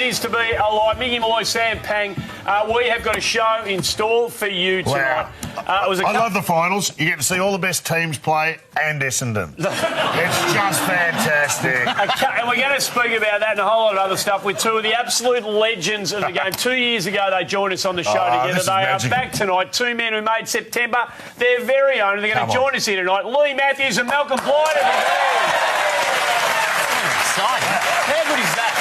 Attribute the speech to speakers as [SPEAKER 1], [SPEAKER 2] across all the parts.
[SPEAKER 1] is to be alive. Mickey Malloy, Sam Pang, we have got a show in store for you tonight.
[SPEAKER 2] Wow. I love the finals. You get to see all the best teams play and Essendon. It's just fantastic.
[SPEAKER 1] And we're going to speak about that and a whole lot of other stuff with two of the absolute legends of the game. 2 years ago, they joined us on the show together. They are back tonight. Two men who made September their very own. They're going to join us here tonight. Lee Matthews and Malcolm Blight.
[SPEAKER 3] Exciting.
[SPEAKER 1] How good is that?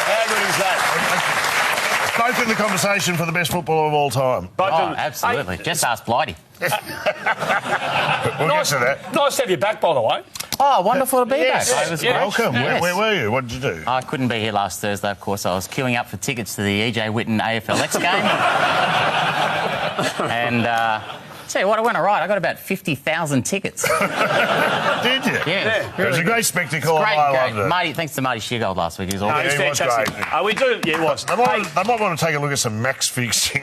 [SPEAKER 1] How good is that?
[SPEAKER 2] Both in the conversation for the best footballer of all time.
[SPEAKER 3] Absolutely. Just ask Blighty.
[SPEAKER 2] We'll get to that.
[SPEAKER 1] Nice to have you back, by the way.
[SPEAKER 3] Oh, wonderful to be
[SPEAKER 2] Yes.
[SPEAKER 3] back. It was great.
[SPEAKER 2] Welcome.
[SPEAKER 3] Yes.
[SPEAKER 2] Where were you? What did you do?
[SPEAKER 3] I couldn't be here last Thursday, of course. I was queuing up for tickets to the EJ Whitten AFLX game. And... tell you what, I went all right. I got about 50,000 tickets.
[SPEAKER 2] Did you?
[SPEAKER 3] Yeah.
[SPEAKER 2] It was a great spectacle.
[SPEAKER 3] Great,
[SPEAKER 2] I
[SPEAKER 3] great.
[SPEAKER 2] loved it.
[SPEAKER 3] Marty, thanks to Marty Sheargold last week. He was all
[SPEAKER 2] No,
[SPEAKER 3] good.
[SPEAKER 2] he was
[SPEAKER 1] fantastic.
[SPEAKER 2] great.
[SPEAKER 1] We do, yeah, it was.
[SPEAKER 2] They might want to take a look at some max fixing,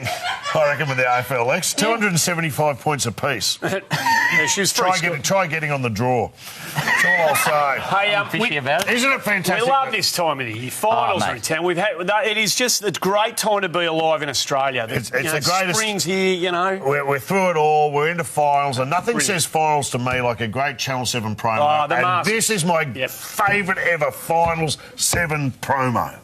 [SPEAKER 2] I reckon, with the AFLX. 275 points apiece.
[SPEAKER 1] Yeah, she was
[SPEAKER 2] Try getting on the draw. That's all I'll say.
[SPEAKER 1] Hey,
[SPEAKER 3] Fishy about it.
[SPEAKER 2] Isn't it fantastic?
[SPEAKER 1] we love this time of the year. Finals are in town. It is just a great time to be alive in Australia.
[SPEAKER 2] It's the greatest.
[SPEAKER 1] Spring's here, you know.
[SPEAKER 2] We're through it all. We're into finals, and nothing says finals to me like a great Channel 7 promo.
[SPEAKER 1] The mask.
[SPEAKER 2] This is my favourite ever Finals 7 promo.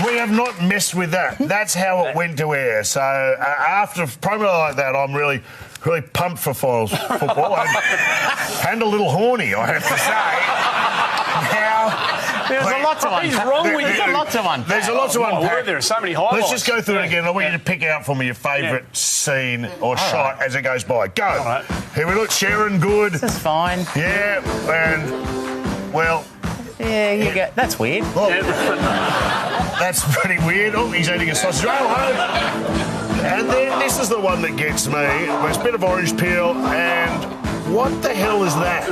[SPEAKER 2] We have not messed with that. That's how it went to air. So after a promo like that, I'm really pumped for finals football and a little horny, I have to say.
[SPEAKER 3] There's a lot to unpack.
[SPEAKER 1] He's wrong with you.
[SPEAKER 3] There's a lot to unpack.
[SPEAKER 2] There's a lot to unpack.
[SPEAKER 1] There are so many highlights.
[SPEAKER 2] Let's just go through it again. I want you to pick out for me your favourite scene or shot as it goes by. Go.
[SPEAKER 1] Right.
[SPEAKER 2] Here we look. Sharon Good.
[SPEAKER 3] That's fine.
[SPEAKER 2] Yeah, and well.
[SPEAKER 3] Yeah, you go. That's weird.
[SPEAKER 2] Well, that's pretty weird. Oh, he's eating a sausage roll. And then this is the one that gets me. There's a bit of orange peel, and what the hell is that?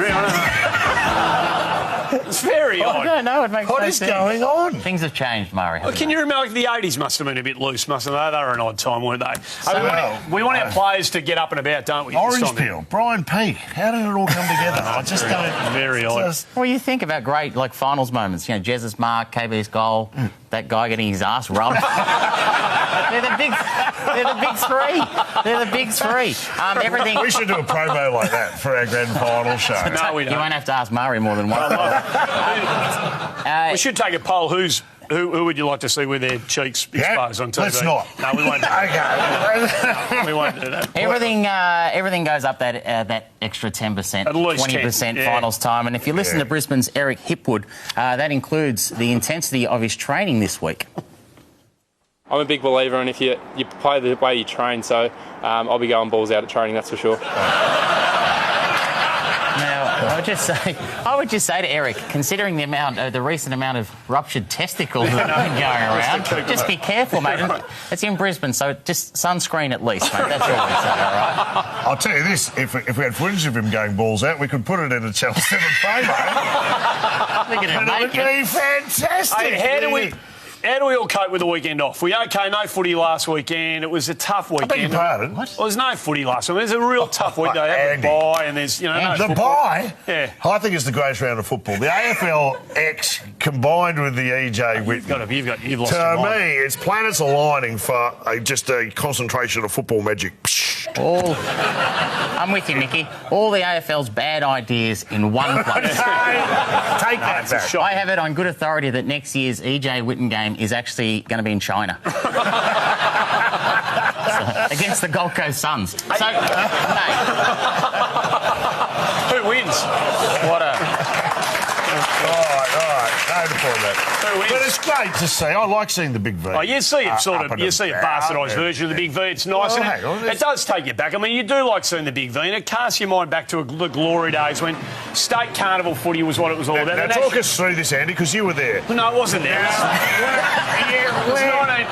[SPEAKER 1] It's very odd.
[SPEAKER 3] I don't know. It makes
[SPEAKER 2] What
[SPEAKER 3] no
[SPEAKER 2] is
[SPEAKER 3] sense.
[SPEAKER 2] going on?
[SPEAKER 3] Things have changed, Murray.
[SPEAKER 1] Well, can you remember, like, the 80s must have been a bit loose, mustn't they? They were an odd time, weren't they? We want our players to get up and about, don't we?
[SPEAKER 2] Orange peel, Brian Peake. How did it all come together? I just don't...
[SPEAKER 1] Very odd.
[SPEAKER 3] Well, you think about great, like, finals moments. You know, Jez's mark, KB's goal, that guy getting his ass rubbed. They're the big three. They're the big three. Everything...
[SPEAKER 2] We should do a promo like that for our grand final show.
[SPEAKER 1] No, we don't.
[SPEAKER 3] You won't have to ask Murray more than once.
[SPEAKER 1] We should take a poll. Who would you like to see with their cheeks exposed on TV?
[SPEAKER 2] Let's not.
[SPEAKER 1] No, we won't do that.
[SPEAKER 2] Okay.
[SPEAKER 1] We won't do that.
[SPEAKER 3] Everything goes up that extra 10%,
[SPEAKER 1] At least
[SPEAKER 3] 20% finals time. And if you listen to Brisbane's Eric Hipwood, that includes the intensity of his training this week.
[SPEAKER 4] I'm a big believer in if you play the way you train, so I'll be going balls out at training, that's for sure.
[SPEAKER 3] Now, I would just say to Eric, considering the recent amount of ruptured testicles that have been going around, just be careful, mate. It's in Brisbane, so just sunscreen at least, mate. That's all we'd say, all right?
[SPEAKER 2] I'll tell you this, if we had footage of him going balls out, we could put it in a Channel 7 promo.
[SPEAKER 3] It
[SPEAKER 2] would be fantastic.
[SPEAKER 1] Hey, how do we all cope with the weekend off? We okay? No footy last weekend. It was a tough weekend.
[SPEAKER 2] I beg your pardon?
[SPEAKER 1] What? Well, there's no footy last week. There's a real tough week. They had the bye, and there's no
[SPEAKER 2] the
[SPEAKER 1] football.
[SPEAKER 2] bye.
[SPEAKER 1] Yeah,
[SPEAKER 2] I think it's the greatest round of football. The AFLX combined with the EJ Whitten.
[SPEAKER 1] You've lost your
[SPEAKER 2] To
[SPEAKER 1] mind.
[SPEAKER 2] me, it's planets aligning for just a concentration of football magic.
[SPEAKER 3] I'm with you, Mickey. All the AFL's bad ideas in one place.
[SPEAKER 2] Take that back.
[SPEAKER 3] I have it on good authority that next year's EJ Whitten game is actually going to be in China. Against the Gold Coast Suns. So, mate.
[SPEAKER 1] Who wins?
[SPEAKER 3] What a...
[SPEAKER 2] Oh, No point that. But it's great to see. I like seeing the big V.
[SPEAKER 1] Oh, you see it you see a bastardised version of the big V. It's nice.
[SPEAKER 2] Well, hang on,
[SPEAKER 1] it does take you back. I mean, you do like seeing the big V, and it casts your mind back to the glory days when state carnival footy was what it was all about.
[SPEAKER 2] Now talk us through this, Andy, because you were there.
[SPEAKER 1] No, it wasn't there.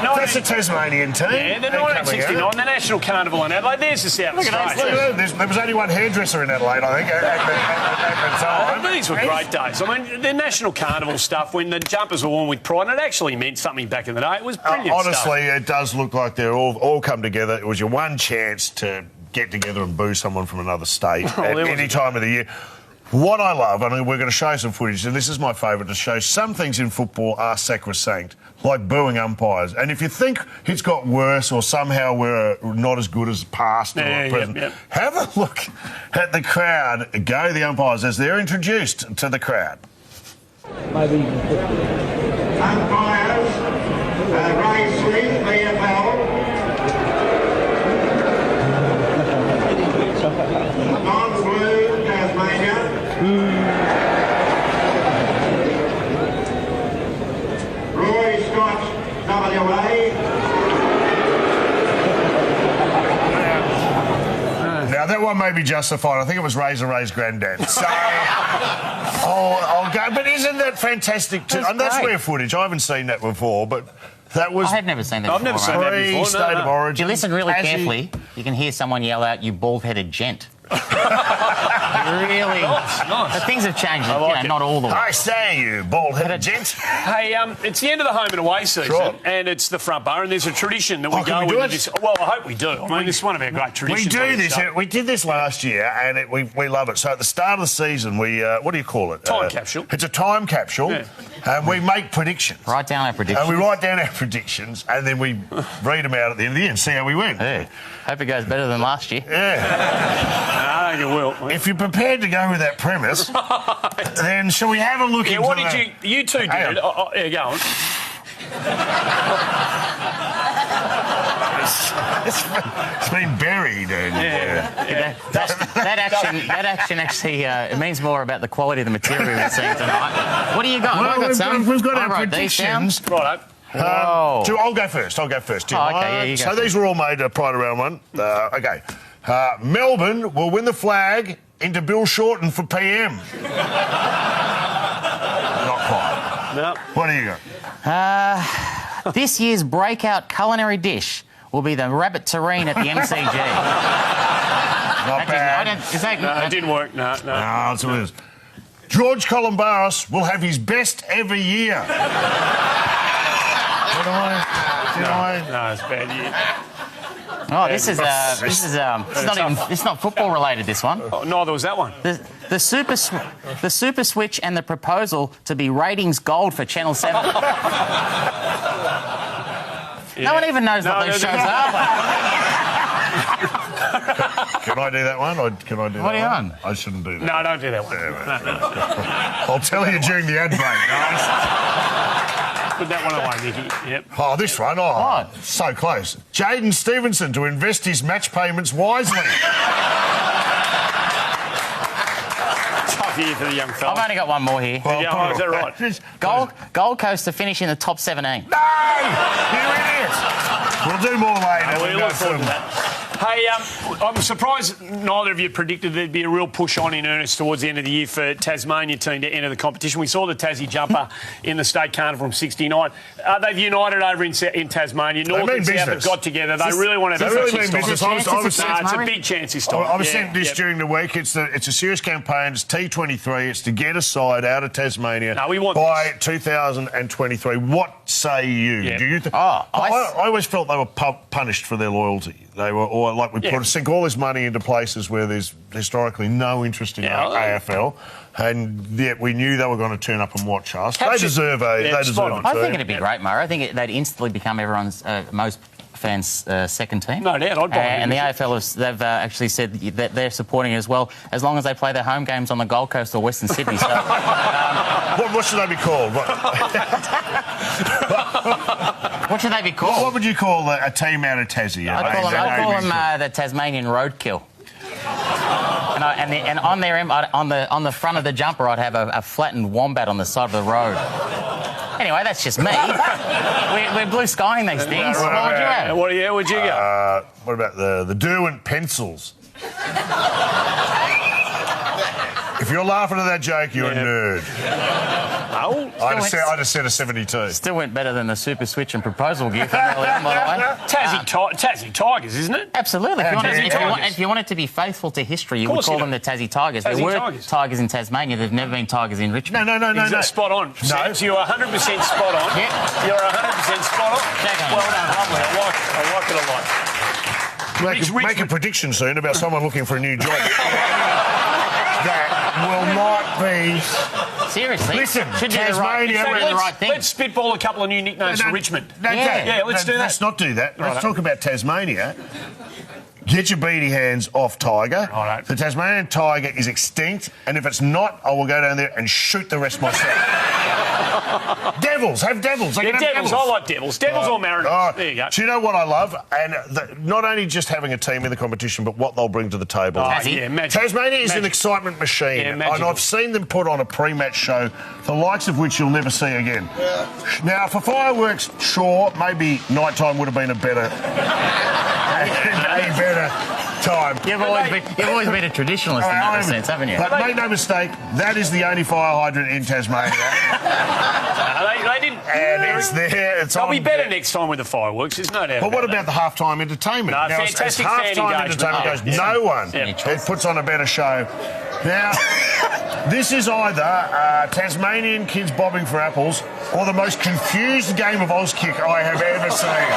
[SPEAKER 2] That's a Tasmanian team.
[SPEAKER 1] Yeah, the 1969, the National Carnival in Adelaide. There's the South Australia.
[SPEAKER 2] There was only one hairdresser in Adelaide, I think, at the time.
[SPEAKER 1] These were great days. I mean, the National Carnival stuff, when the jumpers were worn with pride, and it actually meant something back in the day. It was brilliant
[SPEAKER 2] honestly, it does look like they're all come together. It was your one chance to get together and boo someone from another state at any time of the year. What I love, I mean, we're going to show some footage, and this is my favourite to show, some things in football are sacrosanct, like booing umpires. And if you think it's got worse or somehow we're not as good as past or present, have a look at the crowd, go the umpires as they're introduced to the crowd.
[SPEAKER 5] Maybe umpires, Ray Smith, VFL. Non-blue, Tasmania. Roy Scott, WA.
[SPEAKER 2] Now, that one may be justified. I think it was Razor Ray's granddad. So, I'll go. But isn't that fantastic? That's rare footage. I haven't seen that before, but that was...
[SPEAKER 3] I had never seen that
[SPEAKER 1] I've
[SPEAKER 3] before.
[SPEAKER 1] never seen that before.
[SPEAKER 2] State of Origin.
[SPEAKER 3] If you listen really carefully, you can hear someone yell out, "You bald-headed gent." Really?
[SPEAKER 1] Nice.
[SPEAKER 3] Things have changed, not all the way.
[SPEAKER 2] I say, you bald-headed gent.
[SPEAKER 1] Hey, it's the end of the home and away season, and it's the front bar, and there's a tradition that we go with this. Well, I hope we do. I mean, this is one of our great traditions.
[SPEAKER 2] We do this. We did this last year, and we love it. So at the start of the season, we what do you call it?
[SPEAKER 1] Time capsule.
[SPEAKER 2] It's a time capsule, and we make predictions.
[SPEAKER 3] Write down our predictions.
[SPEAKER 2] And we write down our predictions, and then we read them out at the end of the year and see how we went.
[SPEAKER 3] Hey, hope it goes better than last year.
[SPEAKER 2] Yeah.
[SPEAKER 1] I think it will.
[SPEAKER 2] If you're prepared to go with that premise, then shall we have a look into
[SPEAKER 1] what did you two did? Yeah, go on.
[SPEAKER 2] It's been buried.
[SPEAKER 3] That action actually it means more about the quality of the material we've seen tonight. What do you got?
[SPEAKER 2] Well, we've got our predictions.
[SPEAKER 1] Righto.
[SPEAKER 2] I'll go first. Tim.
[SPEAKER 3] Okay, yeah, you go
[SPEAKER 2] so these were all made prior to round one. Okay. Melbourne will win the flag into Bill Shorten for PM. Not quite.
[SPEAKER 1] No.
[SPEAKER 2] What do you got?
[SPEAKER 3] This year's breakout culinary dish will be the rabbit terrine at the MCG.
[SPEAKER 2] Not bad.
[SPEAKER 1] It didn't work. No.
[SPEAKER 2] That's what it is. George Columbaris will have his best ever year.
[SPEAKER 1] No, it's bad year.
[SPEAKER 3] Oh, this is it's not football related. This one.
[SPEAKER 1] Oh, neither was that one.
[SPEAKER 3] The Super Switch and the proposal to be ratings gold for Channel 7. No one even knows what those shows are.
[SPEAKER 2] Can I do that one?
[SPEAKER 3] What are you on?
[SPEAKER 2] I shouldn't do that.
[SPEAKER 1] No, don't do that one.
[SPEAKER 2] I'll tell you during the ad break, guys.
[SPEAKER 1] Put that one away, Nicky. Yep.
[SPEAKER 2] Oh, this one. Oh, so close. Jaden Stevenson to invest his match payments wisely.
[SPEAKER 1] Tough year for the young fella.
[SPEAKER 3] I've only got one more here.
[SPEAKER 1] Well, is that right?
[SPEAKER 3] Gold Coast to finish in the top 17.
[SPEAKER 2] No! Here it is. We'll do more later.
[SPEAKER 1] We look forward to that. Hey, I'm surprised neither of you predicted there'd be a real push on in earnest towards the end of the year for Tasmania team to enter the competition. We saw the Tassie jumper in the state carnival from '69. They've united over in Tasmania. North and South have got together. They really want to have a
[SPEAKER 2] business.
[SPEAKER 1] It's a big chance this time.
[SPEAKER 2] I was sent this during the week. It's a serious campaign. It's T23. It's to get a side out of Tasmania by 2023. What say you?
[SPEAKER 1] Yeah.
[SPEAKER 2] Do you I always felt they were punished for their loyalty. They were, or like we sink all this money into places where there's historically no interest in AFL, and yet we knew they were going to turn up and watch us. They deserve it.
[SPEAKER 3] I think it'd be great, Murray. I think they'd instantly become everyone's most fans' second team.
[SPEAKER 1] No doubt, I'd buy it.
[SPEAKER 3] And the AFL they've actually said that they're supporting it as well, as long as they play their home games on the Gold Coast or Western Sydney. So,
[SPEAKER 2] what should they be called?
[SPEAKER 3] What should they be called?
[SPEAKER 2] What would you call a team out of Tassie?
[SPEAKER 3] I'd call them the Tasmanian Roadkill. And on the front of the jumper, I'd have a flattened wombat on the side of the road. Anyway, that's just me. We're blue skying these things. What would you have?
[SPEAKER 1] What'd you go?
[SPEAKER 2] What about the Derwent pencils? If you're laughing at that joke, you're a nerd.
[SPEAKER 1] Oh,
[SPEAKER 2] I just said a 72.
[SPEAKER 3] Still went better than the Super Switch and proposal gift early on, by the way.
[SPEAKER 1] Tassie Tigers, isn't it?
[SPEAKER 3] Absolutely. If you wanted to be faithful to history, you would call them the Tassie Tigers. There were tigers in Tasmania. There've never been tigers in Richmond.
[SPEAKER 2] No.
[SPEAKER 1] Spot on.
[SPEAKER 2] No.
[SPEAKER 1] So you're 100% spot on.
[SPEAKER 3] Yep.
[SPEAKER 1] You're 100% spot on. Well done, lovely. I like it a lot.
[SPEAKER 2] Make a prediction soon about someone looking for a new job. That will not be...
[SPEAKER 3] Seriously?
[SPEAKER 2] Listen,
[SPEAKER 3] should
[SPEAKER 2] Tasmania...
[SPEAKER 3] do the right thing.
[SPEAKER 1] Let's spitball a couple of new nicknames for Richmond.
[SPEAKER 2] Let's do that. Let's not do that. Let's talk about Tasmania. Get your beady hands off Tiger.
[SPEAKER 1] Right.
[SPEAKER 2] The Tasmanian tiger is extinct, and if it's not, I will go down there and shoot the rest myself. Devils. Have Devils.
[SPEAKER 1] Devils. I like Devils. Devils or Mariners. There you go.
[SPEAKER 2] Do you know what I love? And not only just having a team in the competition, but what they'll bring to the table. Tasmania is an excitement machine, and I've seen them put on a pre-match show, the likes of which you'll never see again. Yeah. Now, for fireworks, sure, maybe nighttime would have been a better time.
[SPEAKER 3] You've always been a traditionalist in that sense, haven't you?
[SPEAKER 2] But make no mistake, that is the only fire hydrant in Tasmania.
[SPEAKER 1] They didn't.
[SPEAKER 2] And it's there.
[SPEAKER 1] They'll be better next time with the fireworks. There's no doubt.
[SPEAKER 2] But what about the halftime entertainment?
[SPEAKER 1] No, fantastic
[SPEAKER 2] halftime entertainment goes, no one. It puts on a better show. Now, this is either Tasmanian kids bobbing for apples or the most confused game of Auskick I have ever seen.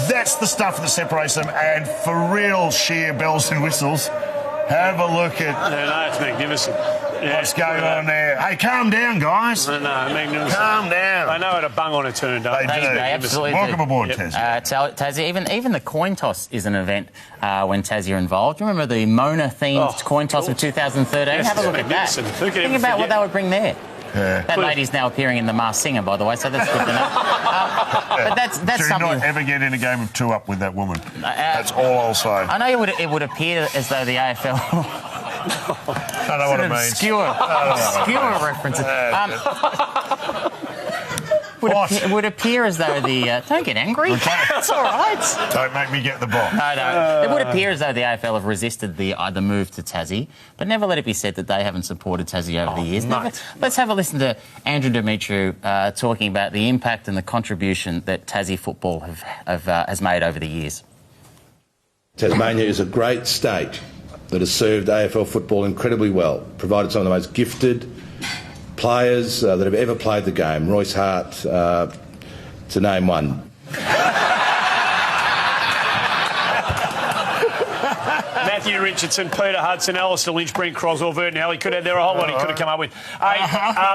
[SPEAKER 2] That's the stuff that separates them, and for real sheer bells and whistles, have a look at...
[SPEAKER 1] No, it's magnificent.
[SPEAKER 2] What's going on there? Hey, calm down, guys.
[SPEAKER 1] No, magnificent.
[SPEAKER 2] Calm down.
[SPEAKER 1] They know how to bung on a turn, don't they?
[SPEAKER 3] They do, absolutely.
[SPEAKER 2] Welcome aboard, Tassie.
[SPEAKER 3] Tassie, even the coin toss is an event when Tassie are involved. Do you remember the Mona-themed coin toss of 2013?
[SPEAKER 1] Yes,
[SPEAKER 3] have a look at that. Think about what they would bring there. Yeah. That lady's now appearing in The Masked Singer, by the way, so that's good to know. But that's something...
[SPEAKER 2] Do not ever get in a game of two-up with that woman. That's all I'll say.
[SPEAKER 3] I know it would appear as though the AFL...
[SPEAKER 2] I know what it means.
[SPEAKER 3] Obscure references. It would appear as though the... don't get angry. It's all right.
[SPEAKER 2] Don't make me get the ball.
[SPEAKER 3] No. It would appear as though the AFL have resisted the move to Tassie, but never let it be said that they haven't supported Tassie over the years. Let's have a listen to Andrew Demetriou talking about the impact and the contribution that Tassie football has made over the years.
[SPEAKER 6] Tasmania is a great state that has served AFL football incredibly well, provided some of the most gifted players that have ever played the game. Royce Hart, to name one.
[SPEAKER 1] Matthew Richardson, Peter Hudson, Alistair Lynch, Brent Croswell, Vernon Halley. There are a whole lot he could have come up with.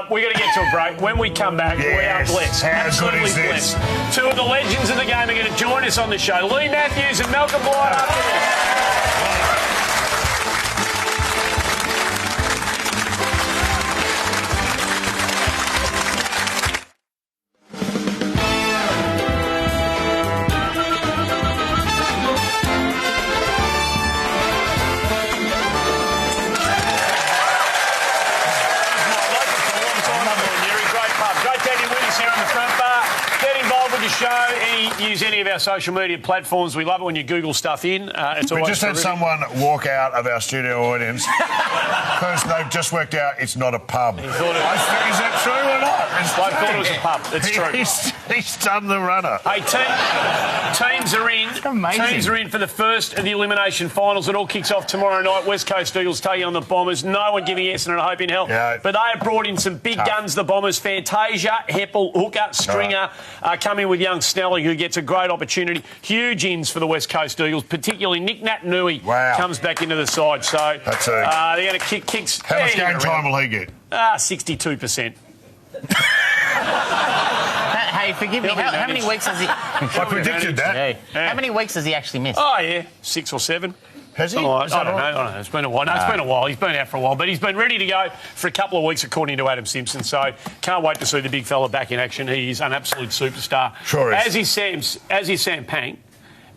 [SPEAKER 1] We're going to get to a break. When we come back, we are blessed. Absolutely blessed. Two of the legends of the game are going to join us on the show. Lee Matthews and Malcolm Blight after this. Use any of our social media platforms. We love it when you Google stuff in. We just
[SPEAKER 2] had someone walk out of our studio audience because they've just worked out it's not a pub. Is that true or not?
[SPEAKER 1] I thought it was a pub. It's true.
[SPEAKER 2] He's done the runner.
[SPEAKER 1] Hey, teams are in. Teams are in for the first of the elimination finals. It all kicks off tomorrow night. West Coast Eagles taking on the Bombers. No one giving Essendon a hope in hell. Yeah. But they have brought in some big guns, the Bombers. Fantasia, Heppel, Hooker, Stringer coming with young Snelling, who gets a great opportunity. Huge ins for the West Coast Eagles, particularly Nick Naitanui comes back into the side. So they're going to kick kicks.
[SPEAKER 2] How much game time will he get?
[SPEAKER 1] 62%.
[SPEAKER 3] Hey, forgive me. How many weeks has he...
[SPEAKER 2] I predicted that.
[SPEAKER 3] How many weeks has he actually missed?
[SPEAKER 1] 6 or 7.
[SPEAKER 2] Has he?
[SPEAKER 1] I don't know. It's been a while. No, it's been a while. He's been out for a while, but he's been ready to go for a couple of weeks, according to Adam Simpson. So can't wait to see the big fella back in action. He is an absolute superstar.
[SPEAKER 2] Sure is.
[SPEAKER 1] As is Sam Pank.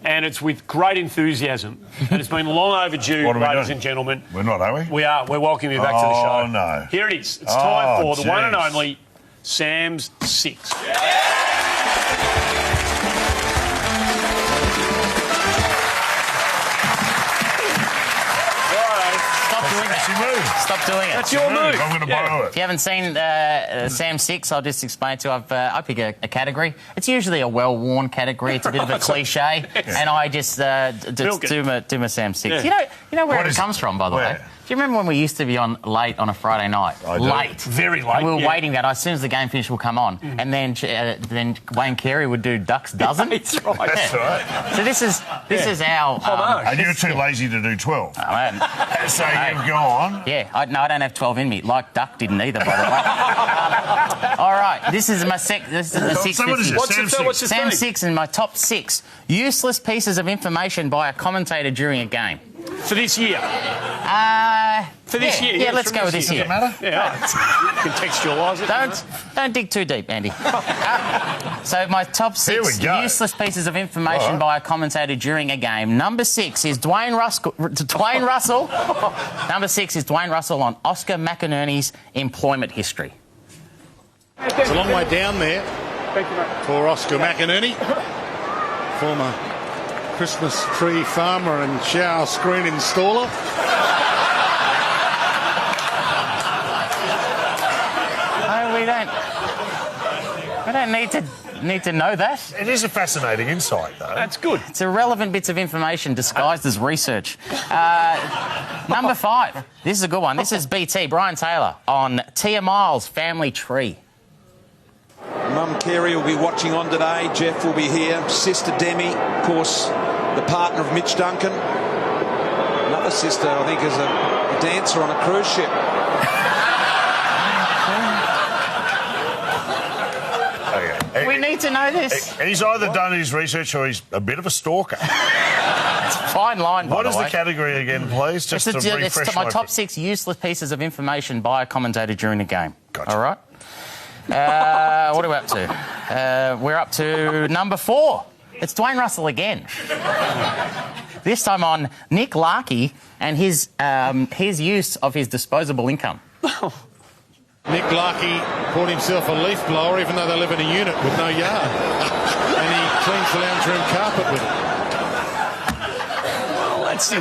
[SPEAKER 1] and it's with great enthusiasm. And it's been long overdue, ladies and gentlemen.
[SPEAKER 2] We're not, are we?
[SPEAKER 1] We are. We're welcoming you back to the show.
[SPEAKER 2] Oh, no.
[SPEAKER 1] Here it is. It's time for the one and only Sam's Six.
[SPEAKER 3] Stop doing it.
[SPEAKER 1] That's your move.
[SPEAKER 2] I'm going to borrow it.
[SPEAKER 3] If you haven't seen Sam 6, I'll just explain to you. I pick a category. It's usually a well-worn category. It's a bit of a cliche. And I just do my Sam 6.
[SPEAKER 1] Yeah.
[SPEAKER 3] You know where it comes from, by the way? Do you remember when we used to be on late on a Friday night? Late.
[SPEAKER 1] Very late.
[SPEAKER 3] And we were waiting that as soon as the game finished, we'll come on. And then Wayne Carey would do Ducks Dozen.
[SPEAKER 1] That's right.
[SPEAKER 2] That's right.
[SPEAKER 3] So this is our...
[SPEAKER 2] and you're too lazy to do 12.
[SPEAKER 3] Oh, man.
[SPEAKER 2] So you've gone...
[SPEAKER 3] Yeah, I don't have 12 in me. Like Duck didn't either, by the way. All right, this is my six. This is the six.
[SPEAKER 2] So what is it?
[SPEAKER 1] What's the
[SPEAKER 3] Sam
[SPEAKER 1] thing?
[SPEAKER 3] 6 and my top 6 useless pieces of information by a commentator during a game.
[SPEAKER 1] For this year? For this year?
[SPEAKER 3] Yeah, let's go with this year.
[SPEAKER 2] Does it matter?
[SPEAKER 1] Yeah. Contextualise it.
[SPEAKER 3] Don't dig too deep, Andy. So my top 6 useless pieces of information by a commentator during a game. Number 6 is Dwayne Russell. Number 6 is Dwayne Russell on Oscar McInerney's employment history.
[SPEAKER 7] It's a long way down there for Oscar McInerney, former Christmas tree farmer and shower screen installer.
[SPEAKER 3] We don't need to know that.
[SPEAKER 2] It is a fascinating insight, though.
[SPEAKER 1] That's good.
[SPEAKER 3] It's irrelevant bits of information disguised as research. Number 5. This is a good one. This is BT, Brian Taylor, on Tia Miles' family tree.
[SPEAKER 8] Mum Carey will be watching on today. Jeff will be here. Sister Demi, of course, the partner of Mitch Duncan. Another sister, I think, is a dancer on a cruise ship.
[SPEAKER 3] We need to know this.
[SPEAKER 2] He's either done his research or he's a bit of a stalker.
[SPEAKER 3] It's a fine line, by
[SPEAKER 2] What
[SPEAKER 3] the
[SPEAKER 2] is
[SPEAKER 3] way.
[SPEAKER 2] the category again, please? Just to refresh
[SPEAKER 3] it's my top 6 useless pieces of information by a commentator during a game.
[SPEAKER 2] Gotcha.
[SPEAKER 3] All right? What are we up to? We're up to number 4. It's Dwayne Russell again. This time on Nick Larkey and his use of his disposable income.
[SPEAKER 7] Nick Larkey bought himself a leaf blower, even though they live in a unit with no yard. And he cleans the lounge room carpet with it.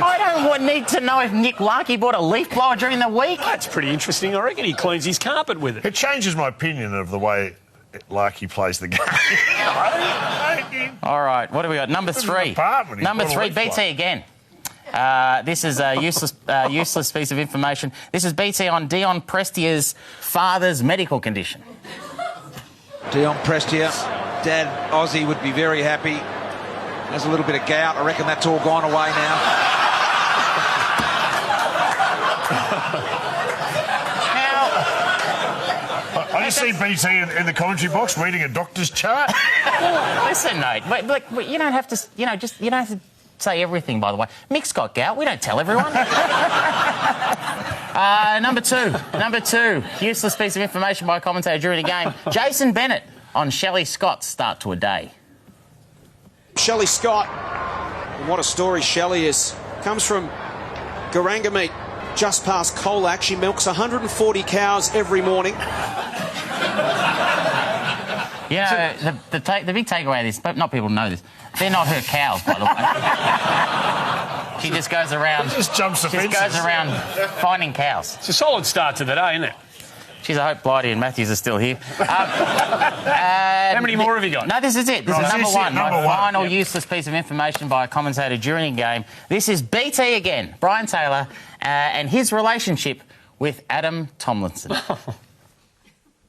[SPEAKER 3] I don't need to know if Nick Larkey bought a leaf blower during the week.
[SPEAKER 1] That's pretty interesting. I reckon he cleans his carpet with it.
[SPEAKER 2] It changes my opinion of the way Larkey plays the game.
[SPEAKER 3] All right, what do we got? Number 3. Number 3, BT again. This is a useless piece of information. This is BT on Dion Prestia's father's medical condition.
[SPEAKER 8] Dion Prestia, Dad Ozzy would be very happy. Has a little bit of gout. I reckon that's all gone away now.
[SPEAKER 2] I just see BT in the commentary box reading a doctor's chart.
[SPEAKER 3] Listen, mate, but you don't have to. You don't have to say everything. By the way, Mick's got gout. We don't tell everyone. Number 2, useless piece of information by a commentator during a game. Jason Bennett on Shelley Scott's start to a day.
[SPEAKER 9] Shelley Scott, what a story Shelley is. Comes from Garangamete, just past Colac. She milks 140 cows every morning.
[SPEAKER 3] You know, the big takeaway of this, but not people know this, they're not her cows, by the way. She just goes around...
[SPEAKER 2] Just jumps the fences.
[SPEAKER 3] Goes around finding cows.
[SPEAKER 1] It's a solid start to the day, isn't it?
[SPEAKER 3] Jeez, I hope Blighty and Matthews are still here.
[SPEAKER 1] How many more have you got?
[SPEAKER 3] No, this is it. This is number 1. My final useless piece of information by a commentator during a game. This is BT again, Brian Taylor, and his relationship with Adam Tomlinson.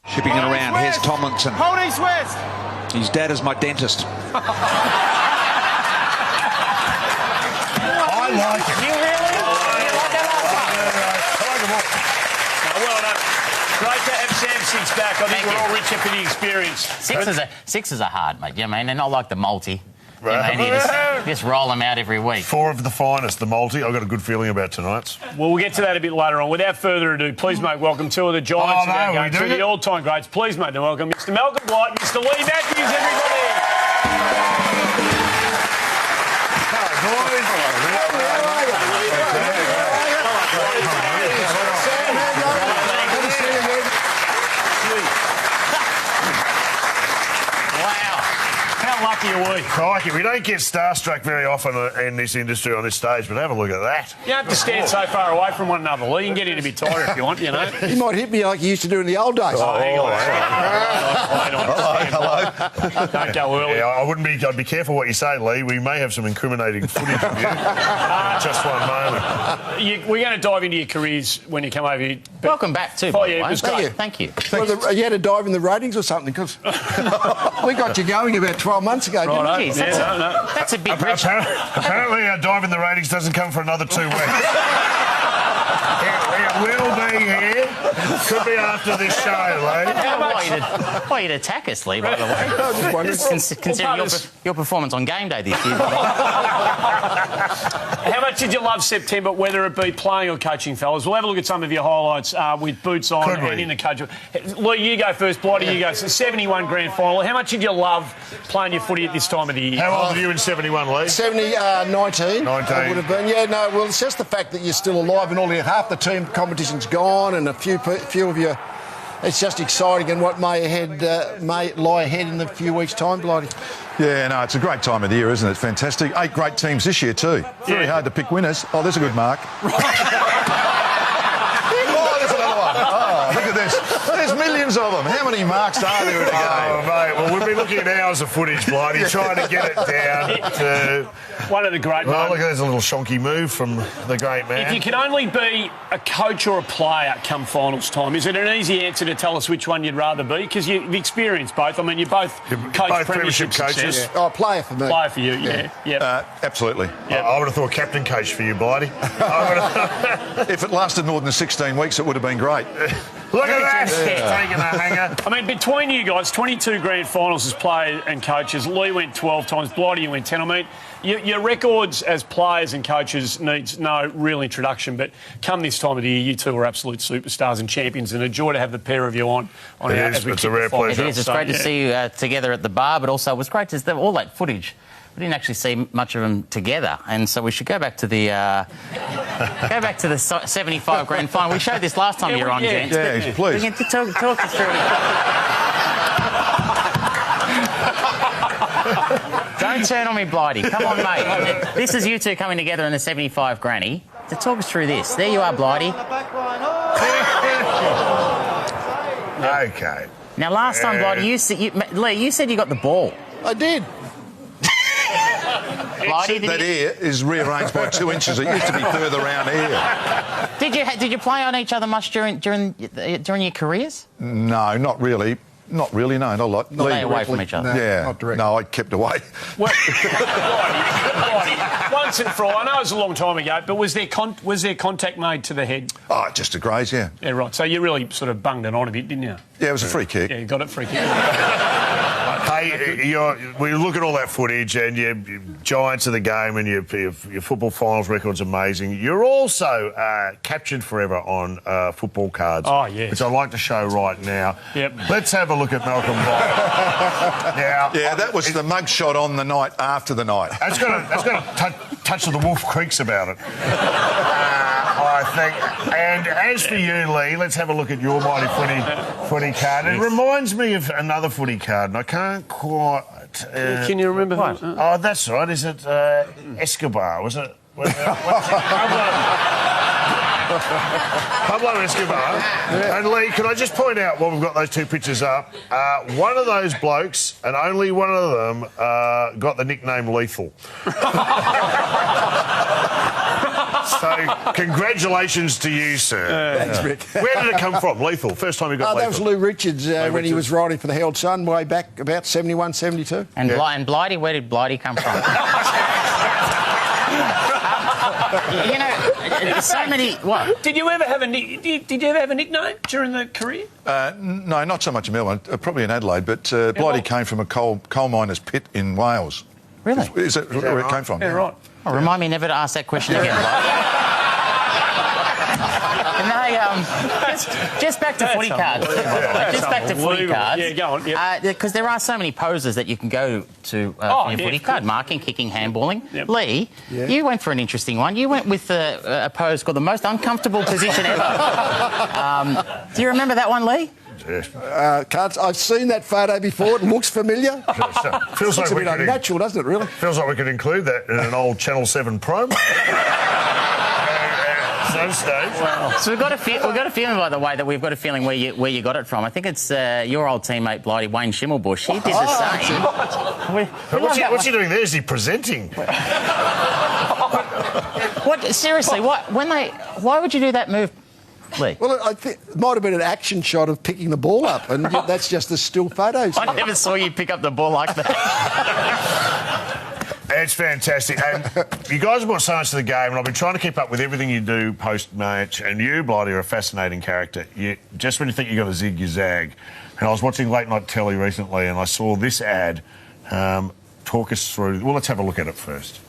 [SPEAKER 8] Shipping it around. Here's Tomlinson.
[SPEAKER 9] Hold East West.
[SPEAKER 8] His dad is my dentist.
[SPEAKER 2] I like it.
[SPEAKER 3] You really?
[SPEAKER 1] Well done. Great to have Sam 6 back. I think we're all richer for the experience.
[SPEAKER 3] Sixes are hard, mate. You know what I mean? They're not like the multi. You just roll them out every week.
[SPEAKER 2] 4 of the finest, the multi. I've got a good feeling about tonight's.
[SPEAKER 1] Well, we'll get to that a bit later on. Without further ado, please make welcome 2 of the Giants of our game, 2 of the all-time greats. Please make them welcome Mr. Malcolm Blight and Mr. Lee Matthews, everybody.
[SPEAKER 2] boys.
[SPEAKER 1] How lucky are we?
[SPEAKER 2] Crikey, we don't get starstruck very often in this industry on this stage, but have a look at that.
[SPEAKER 1] You don't have to stand so far away from one another, Lee. You can get in a bit tighter if you want, you know.
[SPEAKER 10] He might hit me like he used to do in the old days.
[SPEAKER 1] Oh, hang on.
[SPEAKER 2] Hello.
[SPEAKER 1] Don't go early.
[SPEAKER 2] Yeah, I'd be careful what you say, Lee. We may have some incriminating footage of you. Just one moment.
[SPEAKER 1] We're going to dive into your careers when you come over here.
[SPEAKER 3] Welcome back too, by the way.
[SPEAKER 10] Thank you.
[SPEAKER 3] Thank you.
[SPEAKER 10] Well, you had to dive in the ratings or something, because we got you going about 12 months ago, didn't we?
[SPEAKER 3] Jeez, that's a big bridge.
[SPEAKER 2] Apparently our dive in the ratings doesn't come for another 2 weeks. It will be here. Could be after this show, Lee.
[SPEAKER 3] Why you'd attack us, Lee, by the way? Considering your performance on game day this year.
[SPEAKER 1] How much did you love September, whether it be playing or coaching, fellas? We'll have a look at some of your highlights with boots on and in the coach. Lee, you go first. Blighty, you go. So 71 grand final. How much did you love playing your footy at this time of the year?
[SPEAKER 2] How old were you in 71, Lee?
[SPEAKER 10] 19. 19. I would have been. Yeah, no, well, it's just the fact that you're still alive and all your half the team competition's gone and a few of you. It's just exciting, and what may lie ahead in a few weeks' time, Blighty.
[SPEAKER 11] Yeah, no, it's a great time of the year, isn't it? Fantastic. 8 great teams this year too. Very hard to pick winners. Oh, there's a good mark. Oh, there's another one. Oh, look at this. There's millions of them. How many marks are there in a game?
[SPEAKER 2] Oh, mate, well, we've been looking at hours of footage, Blighty, trying to get it down to...
[SPEAKER 1] One of the great moments.
[SPEAKER 2] Oh, look, there's a little shonky move from the great man.
[SPEAKER 1] If you can only be a coach or a player come finals time, is it an easy answer to tell us which one you'd rather be? Because you've experienced both. I mean, you're both premiership coaches.
[SPEAKER 10] Yeah. Oh, player for me.
[SPEAKER 1] Player for you, yeah.
[SPEAKER 11] Absolutely.
[SPEAKER 2] Yep. I would have thought captain coach for you, Blighty.
[SPEAKER 11] If it lasted more than 16 weeks, it would have been great.
[SPEAKER 2] Look at that! Taking a hanger.
[SPEAKER 1] I mean, between you guys, 22 grand finals as players and coaches. Lee went 12 times. Blighty, you went 10. I mean, your records as players and coaches needs no real introduction, but come this time of the year, you two are absolute superstars and champions, and a joy to have the pair of you on
[SPEAKER 2] It's a rare pleasure.
[SPEAKER 3] It is. It's great to see you together at the bar, but also it was great to see all that footage. We didn't actually see much of them together, and so we should go back to the 75 grand final. We showed this last time you were on, gents.
[SPEAKER 11] Yeah, please.
[SPEAKER 3] We can talk us through it. Don't turn on me, Blighty. Come on, mate. This is you two coming together in the 75 granny. To talk us through this. There you are, Blighty.
[SPEAKER 2] Okay.
[SPEAKER 3] Now, last time, Blighty, Lee, you said you got the ball.
[SPEAKER 10] I did.
[SPEAKER 3] Blighty,
[SPEAKER 11] that ear is rearranged by 2 inches. It used to be further around here.
[SPEAKER 3] Did you play on each other much during your careers?
[SPEAKER 11] No, not really. Not really, no, not a lot.
[SPEAKER 3] Stay away from each other.
[SPEAKER 11] Yeah,
[SPEAKER 10] not directly.
[SPEAKER 11] No, I kept away.
[SPEAKER 1] Blighty, once and for all, I know it was a long time ago, but was there contact made to the head?
[SPEAKER 11] Oh, just a graze, yeah.
[SPEAKER 1] Yeah, right. So you really sort of bunged it on a bit, didn't you?
[SPEAKER 11] Yeah, it was a free kick.
[SPEAKER 1] Yeah, you got it, free kick.
[SPEAKER 2] Hey, we look at all that footage and you're giants of the game and your football finals record's amazing. You're also captured forever on football cards.
[SPEAKER 1] Oh, yes.
[SPEAKER 2] Which I'd like to show right now.
[SPEAKER 1] Yep.
[SPEAKER 2] Let's have a look at Malcolm Blighty.
[SPEAKER 11] Yeah, that was the mug shot on the night after the night.
[SPEAKER 2] It's got a touch of the Wolf Creeks about it. I think. And as for you, Lee, let's have a look at your mighty footy card. It reminds me of another footy card, and I can't quite...
[SPEAKER 1] Can you remember
[SPEAKER 2] what? Oh, that's right. Is it Escobar? Was it... Pablo Escobar. Yeah. And Lee, can I just point out while we've got those 2 pictures up, one of those blokes, and only one of them, got the nickname Lethal. So, congratulations to you, sir.
[SPEAKER 10] Thanks, Rick.
[SPEAKER 2] Where did it come from, Lethal? First time you got Lethal?
[SPEAKER 10] That was Lou Richards when he was writing for the Herald Sun way back about 71, 72.
[SPEAKER 3] And Blighty, where did Blighty come from? You know, so many... What?
[SPEAKER 1] Did you ever have a nickname during the career?
[SPEAKER 11] No, not so much in Melbourne. Probably in Adelaide, but Blighty came from a coal miner's pit in Wales.
[SPEAKER 3] Really?
[SPEAKER 11] Is that where it came from?
[SPEAKER 1] Yeah, right.
[SPEAKER 3] Oh, remind me never to ask that question again, Blighty. And they, just back to footy cards. Just back to footy cards.
[SPEAKER 1] Yeah, go on.
[SPEAKER 3] Because there are so many poses that you can go to for your footy card. Marking, kicking, handballing. Yep. Lee, you went for an interesting one. You went with a pose called the most uncomfortable position ever. Do you remember that one, Lee?
[SPEAKER 10] I've seen that photo before. It looks familiar.
[SPEAKER 2] Feels like
[SPEAKER 10] a bit unnatural, doesn't it, really?
[SPEAKER 2] Feels like we could include that in an old Channel 7 promo.
[SPEAKER 3] So we've got a feeling, by the way, that we've got a feeling where you got it from. I think it's your old teammate, Blighty, Wayne Schimmelbusch. He did the same.
[SPEAKER 2] What's he doing there? Is he presenting?
[SPEAKER 3] Seriously, why would you do that move, Lee?
[SPEAKER 10] Well, I think it might have been an action shot of picking the ball up, and that's just a still photo.
[SPEAKER 3] I never saw you pick up the ball like that.
[SPEAKER 2] It's fantastic. And you guys have brought so much to the game, and I've been trying to keep up with everything you do post-match, and you, Blighty, are a fascinating character. Just when you think you've got to zig, you zag. And I was watching Late Night Telly recently, and I saw this ad. Talk us through... Well, let's have a look at it first.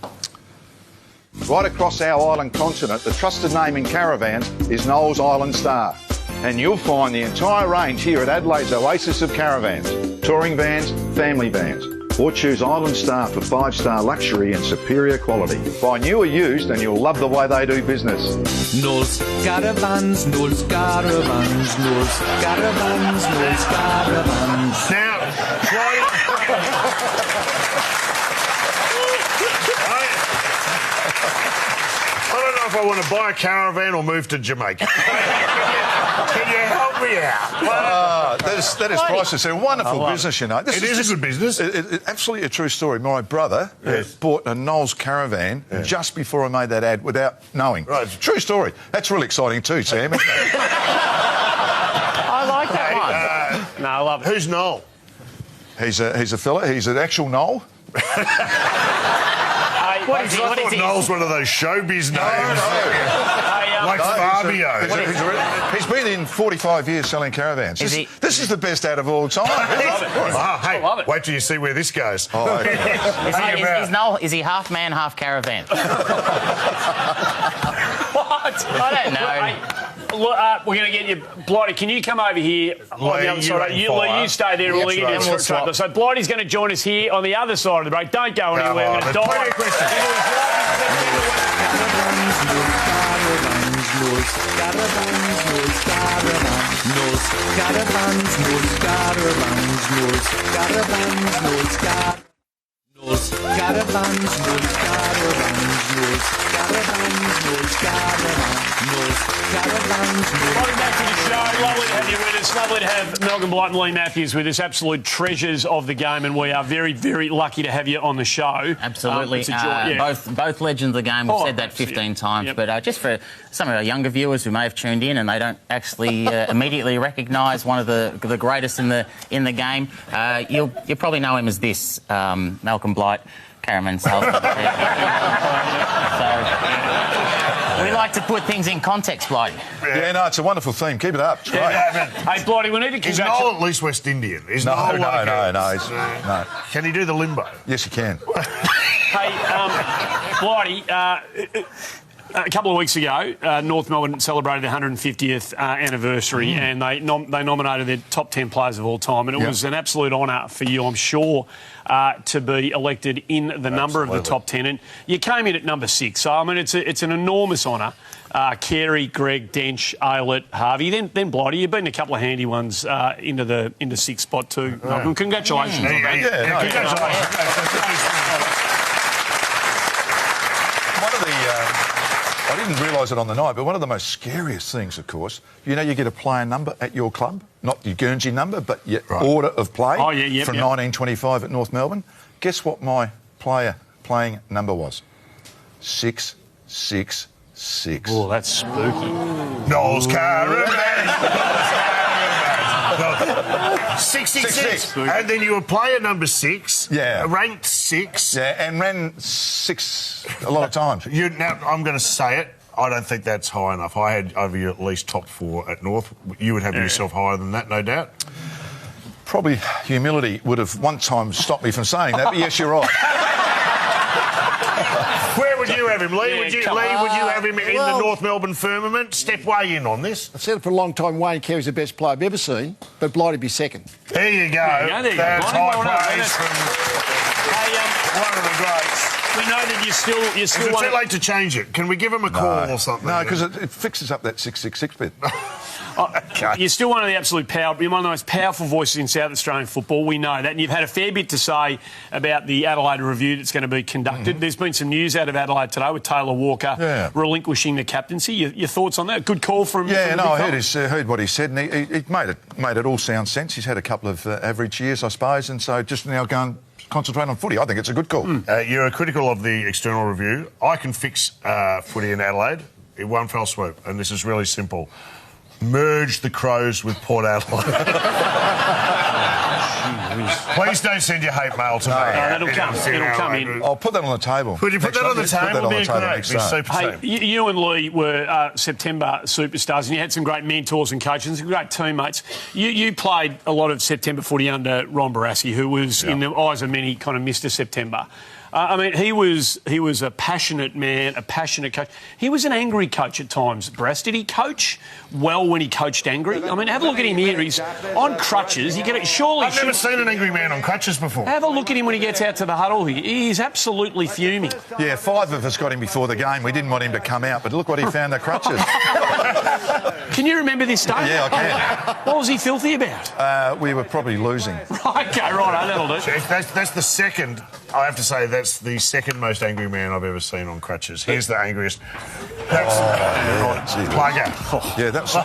[SPEAKER 11] Right across our island continent, the trusted name in caravans is Noel's Island Star. And you'll find the entire range here at Adelaide's Oasis of Caravans. Touring vans, family vans. Or choose Island Star for 5-star luxury and superior quality. Buy new or used and you'll love the way they do business.
[SPEAKER 12] Noel's Caravans, Noel's Caravans, Noel's Caravans, Noel's Caravans.
[SPEAKER 2] Now, I don't know if I want to buy a caravan or move to Jamaica. Can you help me out?
[SPEAKER 11] That is priceless. They're a wonderful business, you know.
[SPEAKER 2] It is a good business.
[SPEAKER 11] Absolutely a true story. My brother bought a Noel's caravan just before I made that ad without knowing. Right. It's a true story. That's really exciting too, Sam.
[SPEAKER 3] I like that one.
[SPEAKER 1] No, I love it.
[SPEAKER 2] Who's Noel?
[SPEAKER 11] He's a fella. He's an actual Noel.
[SPEAKER 2] I thought Noel's one of those showbiz names. Like Fabio.
[SPEAKER 11] He's been in 45 years selling caravans. This is the best ad of all time.
[SPEAKER 2] Hey, wait till you see where this goes.
[SPEAKER 3] Is he half man, half caravan? What? I don't know.
[SPEAKER 1] We're going to get you... Blighty, can you come over here on the other side? You stay there. We'll get you straight. So Blighty's going to join us here on the other side of the break. Don't go anywhere. We're going to die. Welcome back to the show. Lovely to have you with us. Lovely to have Malcolm Blight and Lee Matthews with us. Absolute treasures of the game, and we are very, very lucky to have you on the show.
[SPEAKER 3] Absolutely. Both legends of the game. We've said that 15 times. Yep. But just for some of our younger viewers who may have tuned in and they don't actually immediately recognise one of the greatest in the game, you'll probably know him as this, Malcolm Blight, caravan salesman. So we like to put things in context, Blighty.
[SPEAKER 11] Yeah, no, it's a wonderful theme. Keep it up. It's great.
[SPEAKER 1] Hey, Blighty, we need to
[SPEAKER 2] congratulate... Is Noel at least West Indian? No. Can he do the limbo?
[SPEAKER 11] Yes, he can.
[SPEAKER 1] Hey, Blighty, a couple of weeks ago, North Melbourne celebrated their 150th anniversary, and they nominated their top 10 players of all time, and it was an absolute honour for you, I'm sure, to be elected in the number of the top 10. And you came in at number 6, so I mean it's an enormous honour. Carey, Greg, Dench, Aylett, Harvey, then Blighty. You've been a couple of handy ones into 6th spot too. Malcolm, congratulations on that.
[SPEAKER 11] I didn't realise it on the night, but one of the most scariest things, of course, you get a player number at your club, not your Guernsey number, but your order of play from 1925 at North Melbourne. Guess what my player playing number was? 666.
[SPEAKER 1] Oh, that's spooky.
[SPEAKER 2] Noel's Caravan. 66. And then you were player number 6.
[SPEAKER 11] Yeah.
[SPEAKER 2] Ranked 6.
[SPEAKER 11] Yeah, and ran 6 a lot of times.
[SPEAKER 2] Now, I'm going to say it. I don't think that's high enough. I had over you at least top 4 at North. You would have yourself higher than that, no doubt.
[SPEAKER 11] Probably humility would have one time stopped me from saying that, but yes, you're right.
[SPEAKER 2] would you have him, Lee?
[SPEAKER 1] Yeah,
[SPEAKER 2] would you have him in
[SPEAKER 10] well-
[SPEAKER 2] the North Melbourne firmament? Step way in on this.
[SPEAKER 10] I've said it for a long time, Wayne Carey's the best player I've ever seen, but Blighty be second.
[SPEAKER 2] There you go.
[SPEAKER 1] There you go.
[SPEAKER 2] That's
[SPEAKER 1] Blighty, well
[SPEAKER 2] high
[SPEAKER 1] done.
[SPEAKER 2] praise from one of the greats.
[SPEAKER 1] We know that you still
[SPEAKER 2] Is it too late to change it? Can we give him a call or something?
[SPEAKER 11] No, because it fixes up that 666 bit.
[SPEAKER 1] You're still one of the absolute you're one of the most powerful voices in South Australian football. We know that. And you've had a fair bit to say about the Adelaide review that's going to be conducted. There's been some news out of Adelaide today with Taylor Walker relinquishing the captaincy. Your thoughts on that? Good call from
[SPEAKER 11] Yeah,
[SPEAKER 1] from
[SPEAKER 11] no, I heard what he said, and he made it all sound sense. He's had a couple of average years, I suppose, and so just now going concentrate on footy. I think it's a good call.
[SPEAKER 2] You're critical of the external review. I can fix footy in Adelaide in one fell swoop, and this is really simple. Merge the Crows with Port Adelaide. Please don't send your hate mail to me.
[SPEAKER 1] That'll come in.
[SPEAKER 11] I'll put that on the table.
[SPEAKER 2] Would you put that on the table? It'd be great.
[SPEAKER 1] Hey, you and Lee were September superstars, and you had some great mentors and coaches, some great teammates. You played a lot of September footy under Ron Barassi, who was, in the eyes of many, kind of Mr. September. I mean, he was a passionate man, a passionate coach. He was an angry coach at times, Brass. Did he coach well when he coached angry? I mean, have a look at him here. He's on crutches. I've
[SPEAKER 2] never seen an angry man on crutches before.
[SPEAKER 1] Have a look at him when he gets out to the huddle. He's absolutely fuming.
[SPEAKER 11] Yeah, 5 of us got him before the game. We didn't want him to come out, but look what he found, the crutches.
[SPEAKER 1] Can you remember this day?
[SPEAKER 11] Yeah, I can.
[SPEAKER 1] What was he filthy about?
[SPEAKER 11] We were probably losing.
[SPEAKER 1] Right, okay, right, that'll do.
[SPEAKER 2] That's the second, I have to say, that's the second most angry man I've ever seen on crutches. He's the angriest. Plugger.
[SPEAKER 11] Yeah, that was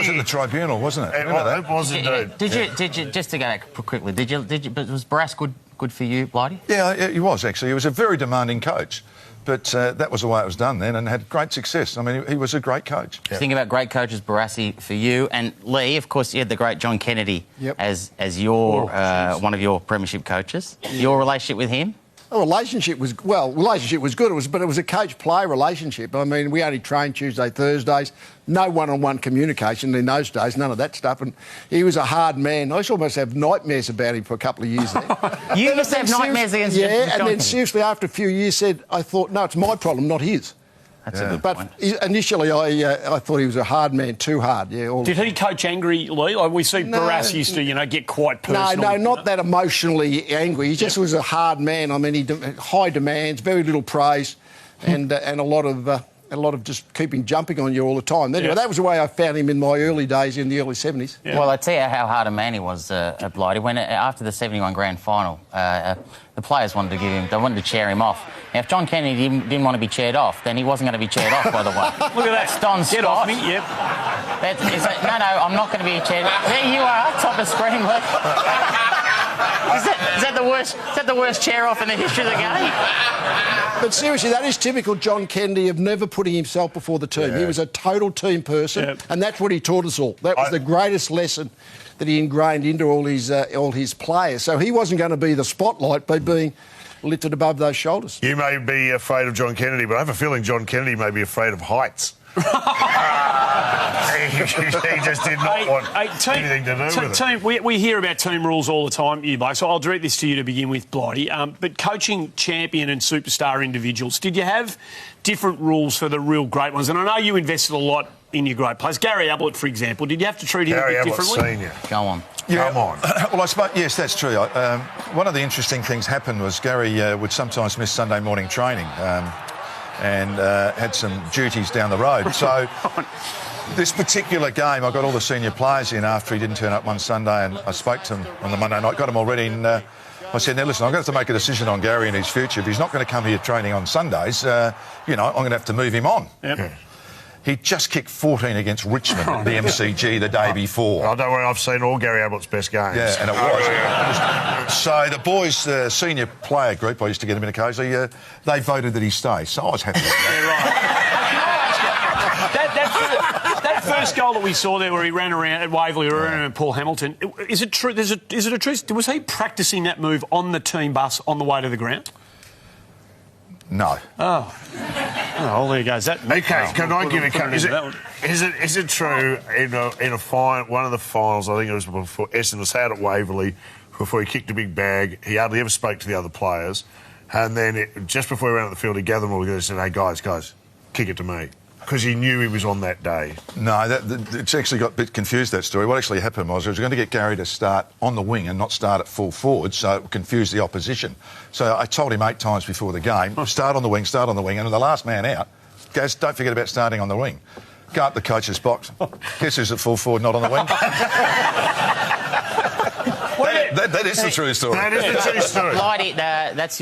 [SPEAKER 11] at the tribunal, wasn't it?
[SPEAKER 2] It was indeed.
[SPEAKER 3] Did you just to go back quickly? But was Barras good for you, Blighty?
[SPEAKER 11] Yeah, he was actually. He was a very demanding coach, but that was the way it was done then, and had great success. I mean, he was a great coach.
[SPEAKER 3] Yeah. Think about great coaches, Barassi for you, and Lee. Of course, you had the great John Kennedy as your one of your premiership coaches. Your relationship with him?
[SPEAKER 10] The relationship was good, but it was a coach-player relationship. I mean, we only trained Tuesday, Thursdays, no one-on-one communication in those days, none of that stuff. And he was a hard man. I used to almost have nightmares about him for a couple of years there.
[SPEAKER 3] You used to have nightmares against John?
[SPEAKER 10] Yeah, and then seriously, after a few years, I thought, no, it's my problem, not his.
[SPEAKER 3] That's a good point.
[SPEAKER 10] But initially, I thought he was a hard man, too hard. Yeah.
[SPEAKER 1] Did he coach angry, Lee? Like we see Barras used to, get quite personal.
[SPEAKER 10] No, not that emotionally angry. He just was a hard man. I mean, high demands, very little praise, and a lot of just keeping jumping on you all the time. Anyway, that was the way I found him in my early days in the early 70s.
[SPEAKER 3] Yeah. Well, I tell you how hard a man he was, Blighty. When after the 71 grand final, the players wanted to cheer him off. Now, if John Kennedy didn't want to be cheered off, then he wasn't going to be cheered off, by the way.
[SPEAKER 1] Look at that.
[SPEAKER 3] Don Scott.
[SPEAKER 1] Get off me, yep.
[SPEAKER 3] No, I'm not going to be cheered off. There you are, top of screen, Lee. Is that the worst chair off in the history of the game?
[SPEAKER 10] But seriously, that is typical John Kennedy of never putting himself before the team. Yeah. He was a total team person, and that's what he taught us all. That was the greatest lesson that he ingrained into all his players. So he wasn't going to be the spotlight by being lifted above those shoulders.
[SPEAKER 2] You may be afraid of John Kennedy, but I have a feeling John Kennedy may be afraid of heights. He just did not want anything to do with it.
[SPEAKER 1] We hear about team rules all the time, you both, so I'll direct this to you to begin with, Blighty. But coaching champion and superstar individuals, did you have different rules for the real great ones? And I know you invested a lot in your great players. Gary Ablett, for example, did you have to treat him a bit differently?
[SPEAKER 2] Senior.
[SPEAKER 3] Go on.
[SPEAKER 11] Yeah. Come on. Well, I suppose, yes, that's true. One of the interesting things happened was Gary would sometimes miss Sunday morning training and had some duties down the road. So this particular game, I got all the senior players in after he didn't turn up one Sunday, and I spoke to them on the Monday night, got them all ready, and I said, now listen, I'm going to have to make a decision on Gary and his future. If he's not going to come here training on Sundays, I'm going to have to move him on.
[SPEAKER 1] Yep.
[SPEAKER 11] He just kicked 14 against Richmond at the MCG the day before.
[SPEAKER 2] Oh, don't worry, I've seen all Gary Ablett's best games.
[SPEAKER 11] Yeah, and it was. So the boys, the senior player group, I used to get them in occasionally, they voted that he stays. So I was happy with that.
[SPEAKER 1] That first goal that we saw there where he ran around at Waverley and Paul Hamilton, is it true? Is it a truth? Was he practising that move on the team bus on the way to the ground?
[SPEAKER 11] No.
[SPEAKER 1] Oh, well, there goes that.
[SPEAKER 2] Okay, can I give a cut? Is it true in one of the finals, I think it was before Essendon was out at Waverley, before he kicked a big bag, he hardly ever spoke to the other players, And then just before we went out the field, he gathered them all together and said, hey, guys, kick it to me. Because he knew he was on that day.
[SPEAKER 11] No, it's actually got a bit confused, that story. What actually happened was going to get Gary to start on the wing and not start at full forward, so it confused the opposition. So I told him 8 times before the game, start on the wing, and the last man out goes, don't forget about starting on the wing. Go up the coach's box. Guess who's at full forward, not on the wing? That is the true story.
[SPEAKER 2] That is the true story.
[SPEAKER 3] Lighty, that's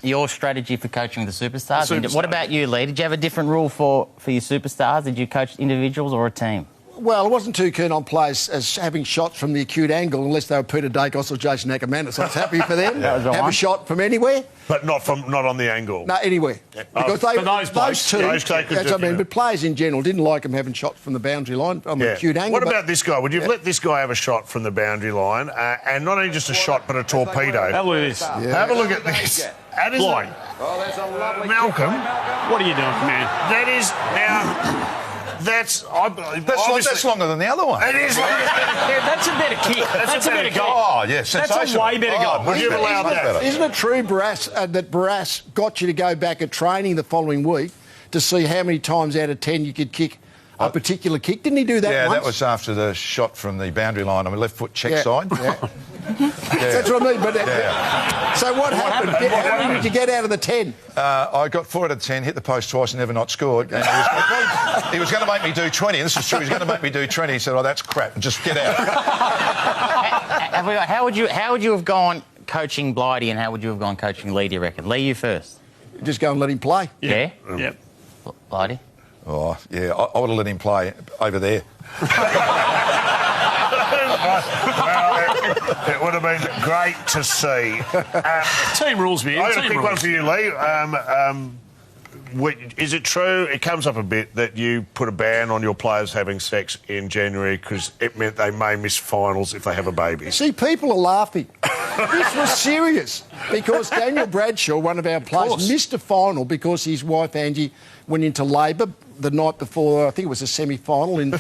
[SPEAKER 3] your strategy for coaching the superstars. What about you, Lee? Did you have a different rule for your superstars? Did you coach individuals or a team?
[SPEAKER 10] Well, I wasn't too keen on players as having shots from the acute angle unless they were Peter Dacos or Jason Ackermanis. I was happy for them. Have a shot from anywhere.
[SPEAKER 2] But not on the angle.
[SPEAKER 10] No, anywhere. Because those two, that's what I mean. But players in general didn't like them having shots from the boundary line on the acute angle.
[SPEAKER 2] What about this guy? Would you have let this guy have a shot from the boundary line, and not only just a shot, but a torpedo?
[SPEAKER 1] Have a look at this.
[SPEAKER 2] Have a look at this. That is Malcolm.
[SPEAKER 1] What are you doing, man?
[SPEAKER 2] That is now. That's
[SPEAKER 11] longer than the other one.
[SPEAKER 2] It is.
[SPEAKER 1] That's a better kick. That's a better goal.
[SPEAKER 11] Oh, yeah, sensational.
[SPEAKER 1] That's a way better goal.
[SPEAKER 2] Would you have allowed that?
[SPEAKER 10] Isn't it true, Barras, that Barras got you to go back at training the following week to see how many times out of 10 you could kick a particular kick? Didn't he do that once?
[SPEAKER 11] Yeah, that was after the shot from the boundary line on the left foot check side.
[SPEAKER 10] Yeah. That's what I mean. But so what happened? How did you get out of the 10?
[SPEAKER 11] I got 4 out of 10, hit the post twice and never not scored. And he was going to make me do 20. This is true. He was going to make me do 20. He said, oh, that's crap. And just get out.
[SPEAKER 3] How would you have gone coaching Blighty and how would you have gone coaching Lee, do you reckon? Lee, you first.
[SPEAKER 10] Just go and let him play.
[SPEAKER 3] Yeah?
[SPEAKER 1] Yep.
[SPEAKER 3] Blighty?
[SPEAKER 11] Oh, yeah, I would have let him play over there.
[SPEAKER 2] It would have been great to see.
[SPEAKER 1] Team rules, man.
[SPEAKER 2] I've got a quick one for you, Lee. Is it true, it comes up a bit, that you put a ban on your players having sex in January because it meant they may miss finals if they have a baby?
[SPEAKER 10] See, people are laughing. This was serious because Daniel Bradshaw, one of our players, missed a final because his wife Angie went into labour the night before, I think it was a semi-final in...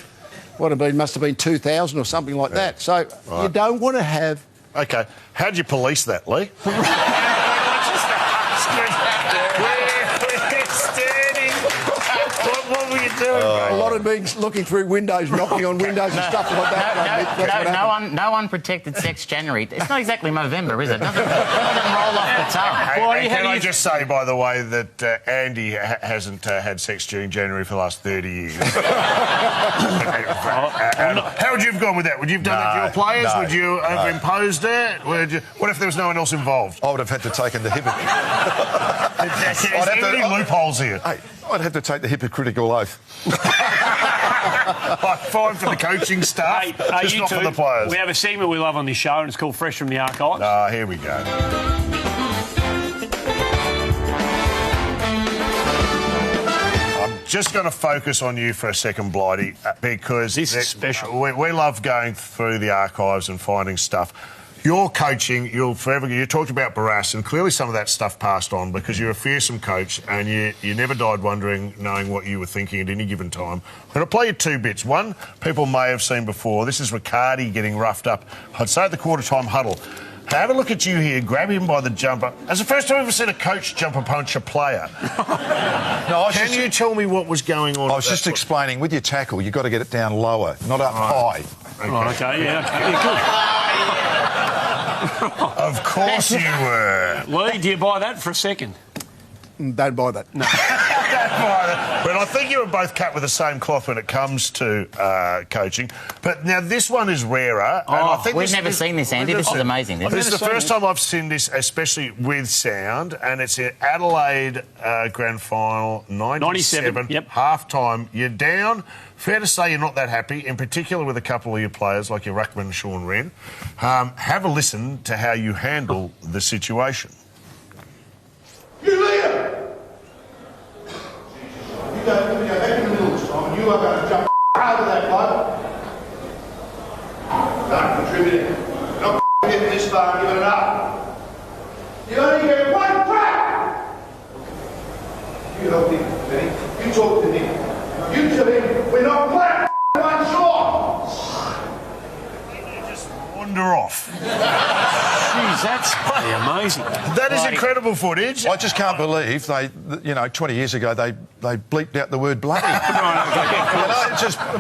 [SPEAKER 10] must have been 2000 or something like that. So you don't want to have...
[SPEAKER 2] OK. How did you police that, Lee? What were you doing, mate?
[SPEAKER 10] A lot of being looking through windows, knocking on windows and stuff like that.
[SPEAKER 3] No unprotected sex January. It's not exactly November, is it? Doesn't roll off the tongue.
[SPEAKER 2] Can I just say, by the way, that Andy hasn't had sex during January for the last 30 years. How would you have gone with that? Would you have done that to your players? Would you have imposed that? What if there was no one else involved?
[SPEAKER 11] I would have had to take the hypocrite.
[SPEAKER 2] There's any loopholes here.
[SPEAKER 11] Hey, I'd have to take the hypocritical oath.
[SPEAKER 2] Fine for the coaching staff, just not for the players.
[SPEAKER 1] We have a segment we love on this show, and it's called Fresh from the Archives.
[SPEAKER 2] Here we go. I'm just going to focus on you for a second, Blighty, because
[SPEAKER 1] this is special.
[SPEAKER 2] We love going through the archives and finding stuff. Your coaching, you talked about Barras, and clearly some of that stuff passed on because you're a fearsome coach and you never died wondering, knowing what you were thinking at any given time. I'm going to play you 2 bits. One, people may have seen before. This is Riccardi getting roughed up, I'd say at the quarter-time huddle. Have a look at you here, grab him by the jumper. That's the first time I've ever seen a coach jumper punch a player. Can you tell me what was going on?
[SPEAKER 11] I was just explaining, with your tackle, you've got to get it down lower, not up high.
[SPEAKER 1] Okay, yeah,
[SPEAKER 2] Of course you were.
[SPEAKER 1] Lee, do you buy that for a second?
[SPEAKER 10] Don't buy that.
[SPEAKER 1] No.
[SPEAKER 2] Don't buy that. But I think you were both cut with the same cloth when it comes to coaching. But now this one is rarer.
[SPEAKER 3] I think we've never seen this, Andy. This is amazing.
[SPEAKER 2] This is the first time I've seen this, especially with sound, and it's in Adelaide Grand Final 97.
[SPEAKER 1] Yep.
[SPEAKER 2] Half-time. You're down. Fair to say you're not that happy, in particular with a couple of your players, like your ruckman, Sean Wren. Have a listen to how you handle the situation.
[SPEAKER 5] You leader! You go back in the middle this time, and you are going to jump out of that bloke. Don't contribute. You're not getting this far and giving it up. You only get one crack! You help him, Benny. You talk to him. You tell him we're not playing one shot.
[SPEAKER 2] You just wander off.
[SPEAKER 1] Jeez, that's bloody amazing.
[SPEAKER 2] That is incredible footage.
[SPEAKER 11] I just can't believe 20 years ago, they bleeped out the word bloody.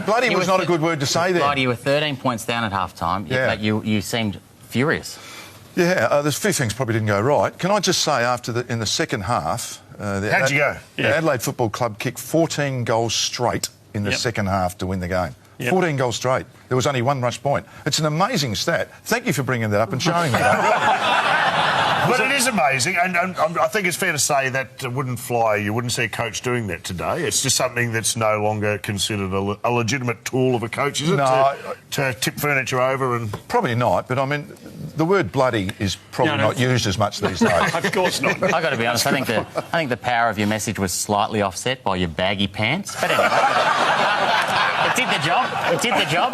[SPEAKER 11] Bloody was not a good word to say there.
[SPEAKER 3] Right, you were 13 points down at half-time, but you seemed furious.
[SPEAKER 11] Yeah, there's a few things probably didn't go right. Can I just say, in the second half...
[SPEAKER 2] How'd you go?
[SPEAKER 11] The Adelaide Football Club kicked 14 goals straight in the second half to win the game. 14 goals straight. There was only one rush point. It's an amazing stat. Thank you for bringing that up and showing me that.
[SPEAKER 2] But it is amazing, and I think it's fair to say that wouldn't fly. You wouldn't see a coach doing that today. It's just something that's no longer considered a legitimate tool of a coach, is it?
[SPEAKER 11] No.
[SPEAKER 2] To tip furniture over and...
[SPEAKER 11] Probably not, but I mean, the word bloody is probably not used as much these days.
[SPEAKER 1] Of course not.
[SPEAKER 3] I've got to be honest, I think the power of your message was slightly offset by your baggy pants. But anyway... It did the job. It did the job.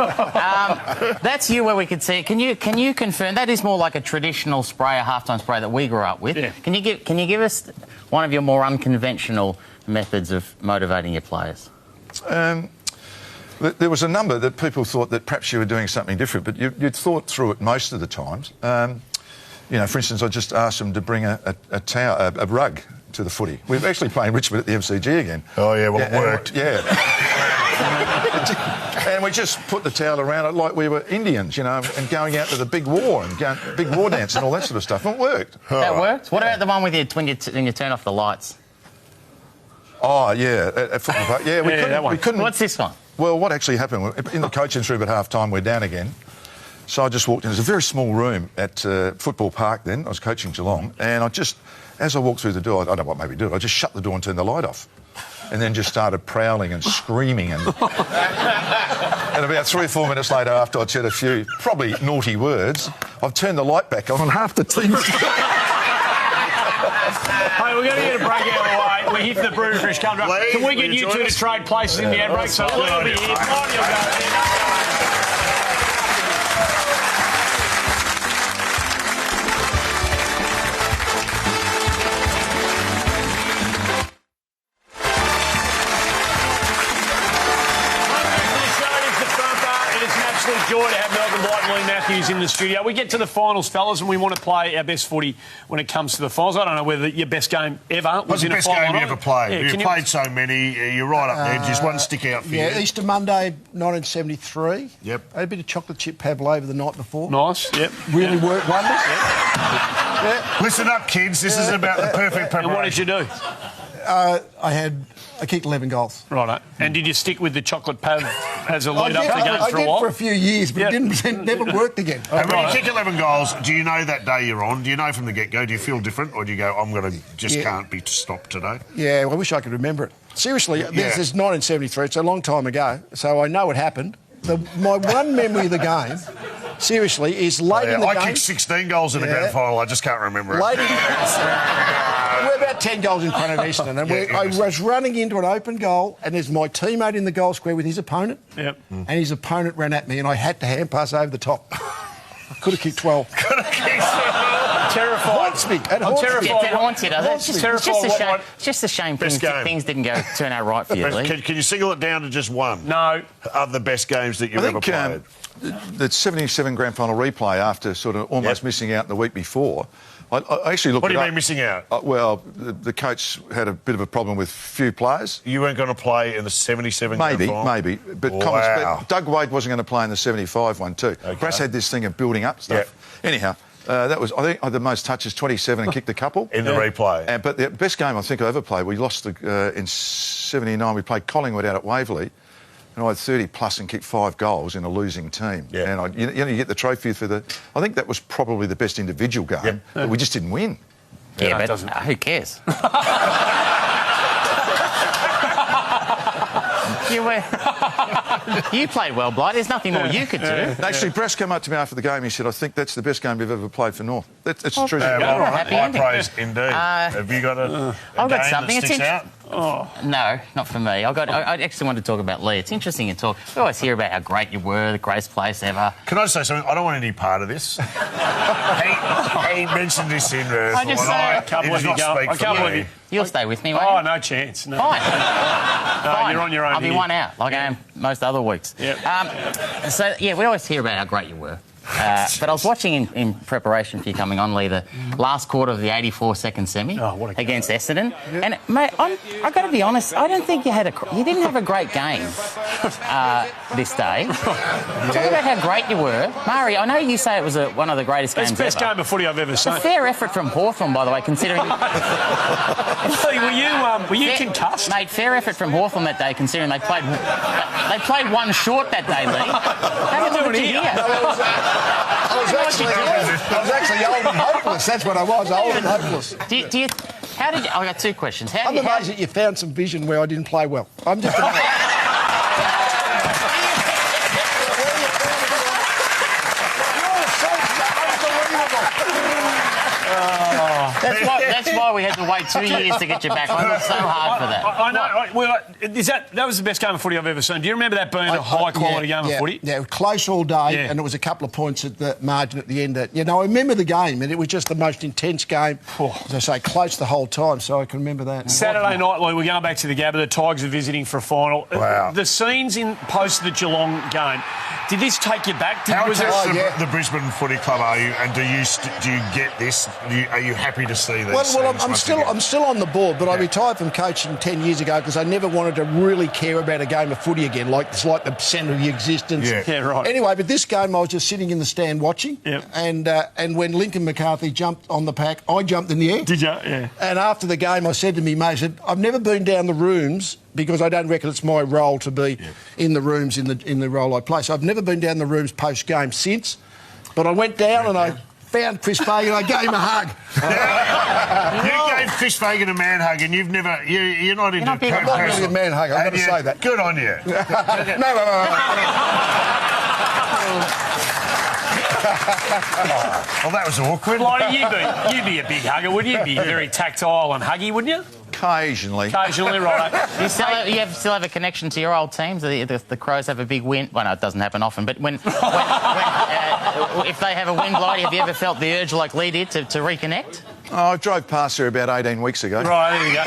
[SPEAKER 3] That's you where we could see it. Can you confirm that is more like a traditional spray, a halftime spray that we grew up with? Yeah. Can you give us one of your more unconventional methods of motivating your players?
[SPEAKER 11] There was a number that people thought that perhaps you were doing something different, but you'd thought through it most of the times. For instance, I just asked them to bring a rug to the footy. We're actually playing Richmond at the MCG again.
[SPEAKER 2] Oh, yeah, well, it worked.
[SPEAKER 11] And we just put the towel around it like we were Indians, and going out to the big war and big war dance and all that sort of stuff. And it worked.
[SPEAKER 3] That worked? What about the one with when you turn off the lights?
[SPEAKER 11] Oh, yeah, at Football Park. Yeah, we couldn't...
[SPEAKER 3] What's this one?
[SPEAKER 11] Well, what actually happened, in the coaching room at half-time, we're down again. So I just walked in. There's a very small room at Football Park then. I was coaching Geelong. And as I walked through the door, I don't know what made me do it, I just shut the door and turned the light off. And then just started prowling and screaming. And about 3 or 4 minutes later, after I'd said a few probably naughty words, I've turned the light back on and half the team...
[SPEAKER 1] Hey, we're going to get a break out of the way. We're here for the Brew Fresh Country. Can we get you two to trade places in the ad break? So we'll be here. Marty will go there. Joy to have Melbourne Blight and Lee Matthews in the studio. We get to the finals, fellas, and we want to play our best footy when it comes to the finals. I don't know whether your best game ever was in a final.
[SPEAKER 2] What's the best game you ever played? Yeah, you've played so many. You're right up there. Just one stick out for you.
[SPEAKER 10] Yeah, Easter Monday, 1973.
[SPEAKER 2] Yep.
[SPEAKER 10] I had a bit of chocolate chip pavlova the night before.
[SPEAKER 1] Nice, yep.
[SPEAKER 10] Really worked wonders.
[SPEAKER 2] Listen up, kids. This is about the perfect preparation.
[SPEAKER 1] And what did you do?
[SPEAKER 10] I kicked 11 goals.
[SPEAKER 1] Right. And did you stick with the chocolate pav as a lead up to the game for a while?
[SPEAKER 10] I did for a few years, but it never worked again.
[SPEAKER 2] And when you kick 11 goals, do you know that day you're on? Do you know from the get-go? Do you feel different? Or do you go, can't be stopped today?
[SPEAKER 10] Yeah, well, I wish I could remember it. Seriously, this is 1973. It's a long time ago, so I know it happened. My one memory of the game, seriously, is late in the game.
[SPEAKER 2] I kicked 16 goals in the grand final. I just can't remember it.
[SPEAKER 10] We're about 10 goals in front of Eastern, and I was running into an open goal, and there's my teammate in the goal square with his opponent, and his opponent ran at me, and I had to hand pass over the top. I could have kicked 12.
[SPEAKER 1] Terrified.
[SPEAKER 3] I'm terrified. It haunts you, does it? It's just a shame things didn't turn out right for you, Lee.
[SPEAKER 2] Can you single it down to just one?
[SPEAKER 1] No.
[SPEAKER 2] Of the best games that you've ever played?
[SPEAKER 11] The 77 grand final replay, after sort of almost missing out the week before, I actually looked
[SPEAKER 2] What do you
[SPEAKER 11] up.
[SPEAKER 2] mean missing out?
[SPEAKER 11] Well, the coach had a bit of a problem with few players.
[SPEAKER 2] You weren't going to play in the 77 grand final?
[SPEAKER 11] Maybe. But, but Doug Wade wasn't going to play in the 75 one too. Okay. Brass had this thing of building up stuff. Anyhow, that was, I think, the most touches, 27, and kicked a couple.
[SPEAKER 2] In the replay.
[SPEAKER 11] But the best game I think I ever played, we lost in 79. We played Collingwood out at Waverley. And I had 30 plus and kicked 5 goals in a losing team. Yeah. And you get the trophy for I think that was probably the best individual game, but we just didn't win.
[SPEAKER 3] Yeah, but who cares? You played well, Blight. There's nothing more you could do.
[SPEAKER 11] Actually, Brass came up to me after the game. He said, I think that's the best game we've ever played for North. It's true.
[SPEAKER 2] High praise, indeed. Have you got a game that sticks out?
[SPEAKER 3] Oh. No, not for me. I actually want to talk about Lee. It's interesting to talk. We always hear about how great you were, the greatest place ever.
[SPEAKER 2] Can I say something? I don't want any part of this. he mentioned this in
[SPEAKER 1] I can't believe you go. I can't believe you.
[SPEAKER 3] You'll stay with me, won't
[SPEAKER 1] you?
[SPEAKER 3] Oh,
[SPEAKER 1] no chance. No.
[SPEAKER 3] Fine.
[SPEAKER 1] No, you're on your own.
[SPEAKER 3] I'll be one out, like I am most other weeks.
[SPEAKER 1] Yep.
[SPEAKER 3] So, we always hear about how great you were. But I was watching in preparation for you coming on, Lee, the last quarter of the 84-second semi against Essendon. Yeah. And, mate, I've got to be honest, I don't think you didn't have a great game this day. Talk about how great you were. Murray, I know you say it was one of the greatest games ever.
[SPEAKER 1] It's the best game of footy I've ever seen.
[SPEAKER 3] A fair effort from Hawthorn, by the way, considering...
[SPEAKER 1] were you concussed?
[SPEAKER 3] Mate, fair effort from Hawthorn that day, considering they played one short that day, Lee. How did you hear?
[SPEAKER 10] I was actually old and hopeless. That's what I was, old and hopeless.
[SPEAKER 3] I got two questions.
[SPEAKER 10] I'm amazed that you found some vision where I didn't play well. I'm just amazed.
[SPEAKER 3] That's why we had to wait 2 years to get you back. I worked so hard for that.
[SPEAKER 1] I know. That was the best game of footy I've ever seen. Do you remember that being a high-quality game of footy?
[SPEAKER 10] Yeah, it was close all day, and it was a couple of points at the margin at the end. I remember the game, and it was just the most intense game. As I say, close the whole time, so I can remember that.
[SPEAKER 1] Saturday night, Lee, we're going back to the Gabba. The Tigers are visiting for a final.
[SPEAKER 2] Wow.
[SPEAKER 1] The scenes in post the Geelong game, did this take you back?
[SPEAKER 2] How attached to the Brisbane Footy Club are you, and do you get this? Are you happy to see these?
[SPEAKER 10] Well, I'm still on the board, but I retired from coaching 10 years ago because I never wanted to really care about a game of footy again. It's like the centre of your existence.
[SPEAKER 1] Yeah, right.
[SPEAKER 10] Anyway, but this game I was just sitting in the stand watching, and when Lincoln McCarthy jumped on the pack, I jumped in the air.
[SPEAKER 1] Did you? Yeah.
[SPEAKER 10] And after the game, I said to me, mate, I've never been down the rooms because I don't reckon it's my role to be in the rooms in the role I play. So I've never been down the rooms post-game since. But I went down and I found Chris Fagan. I gave him a hug.
[SPEAKER 2] You gave Chris Fagan a man hug, and you're not into...
[SPEAKER 10] I'm not really a man hug. I've got to say that.
[SPEAKER 2] Good on you.
[SPEAKER 10] No.
[SPEAKER 2] Well, that was awkward.
[SPEAKER 1] Blighty, you'd be a big hugger, wouldn't you? You'd be very tactile and huggy, wouldn't you?
[SPEAKER 11] Occasionally.
[SPEAKER 1] Occasionally, right.
[SPEAKER 3] You still have a connection to your old teams? The Crows have a big win. Well, no, it doesn't happen often, but if they have a win, Blighty, have you ever felt the urge like Lee did to reconnect?
[SPEAKER 11] Oh, I drove past her about 18 weeks ago.
[SPEAKER 1] Right, there you go.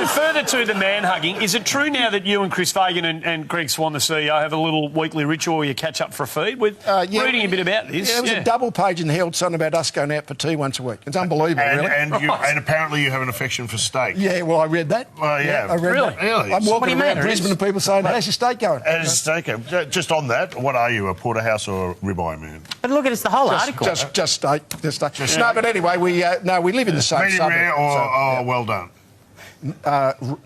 [SPEAKER 1] Further to the man-hugging, is it true now that you and Chris Fagan and Greg Swan, the CEO, have a little weekly ritual where you catch up for a feed? With reading a bit about this.
[SPEAKER 10] Yeah, it was a double page in the Herald Sun about us going out for tea once a week. It's unbelievable, really.
[SPEAKER 2] And apparently you have an affection for steak.
[SPEAKER 10] Yeah, well, I read that.
[SPEAKER 2] Well, yeah.
[SPEAKER 10] I read that.
[SPEAKER 2] Really?
[SPEAKER 10] I'm walking around Brisbane and people saying, how's your steak going?
[SPEAKER 2] How's your steak going? Just on that, what are you, a porterhouse or a ribeye man?
[SPEAKER 3] But look at it's the whole article.
[SPEAKER 10] Just steak. No, but anyway, we live in the same
[SPEAKER 2] medium rare or well done?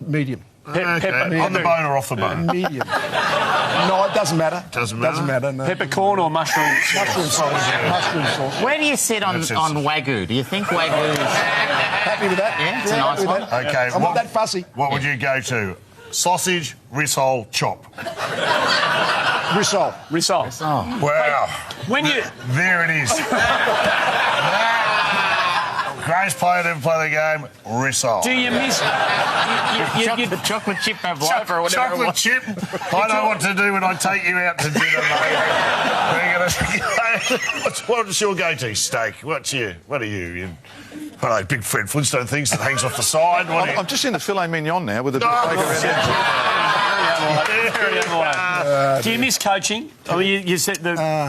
[SPEAKER 10] Medium.
[SPEAKER 1] Pepper.
[SPEAKER 2] On the bone or off the bone?
[SPEAKER 10] Medium. No, it doesn't matter.
[SPEAKER 2] Doesn't matter,
[SPEAKER 10] no.
[SPEAKER 1] Peppercorn or mushroom sauce?
[SPEAKER 10] Mushroom sauce.
[SPEAKER 3] Where do you sit on Wagyu? Do you think Wagyu is...
[SPEAKER 10] Happy with that?
[SPEAKER 3] Yeah, it's a nice one.
[SPEAKER 2] Okay.
[SPEAKER 10] I'm not that fussy.
[SPEAKER 2] What would you go to? Sausage, rissole, chop?
[SPEAKER 10] Rissole.
[SPEAKER 2] Wow. There it is. Greatest player to ever play the game, Rissole.
[SPEAKER 1] Do you miss...
[SPEAKER 3] the chocolate chip pavlova or whatever
[SPEAKER 2] Chocolate chip? I know what to do when I take you out to dinner, mate. What's your go-to? Steak. What are you? One of those big Fred Flintstone things that hangs off the side?
[SPEAKER 11] I'm just in the filet mignon now with a bit of bacon around.
[SPEAKER 1] Do you miss coaching? I mean, you said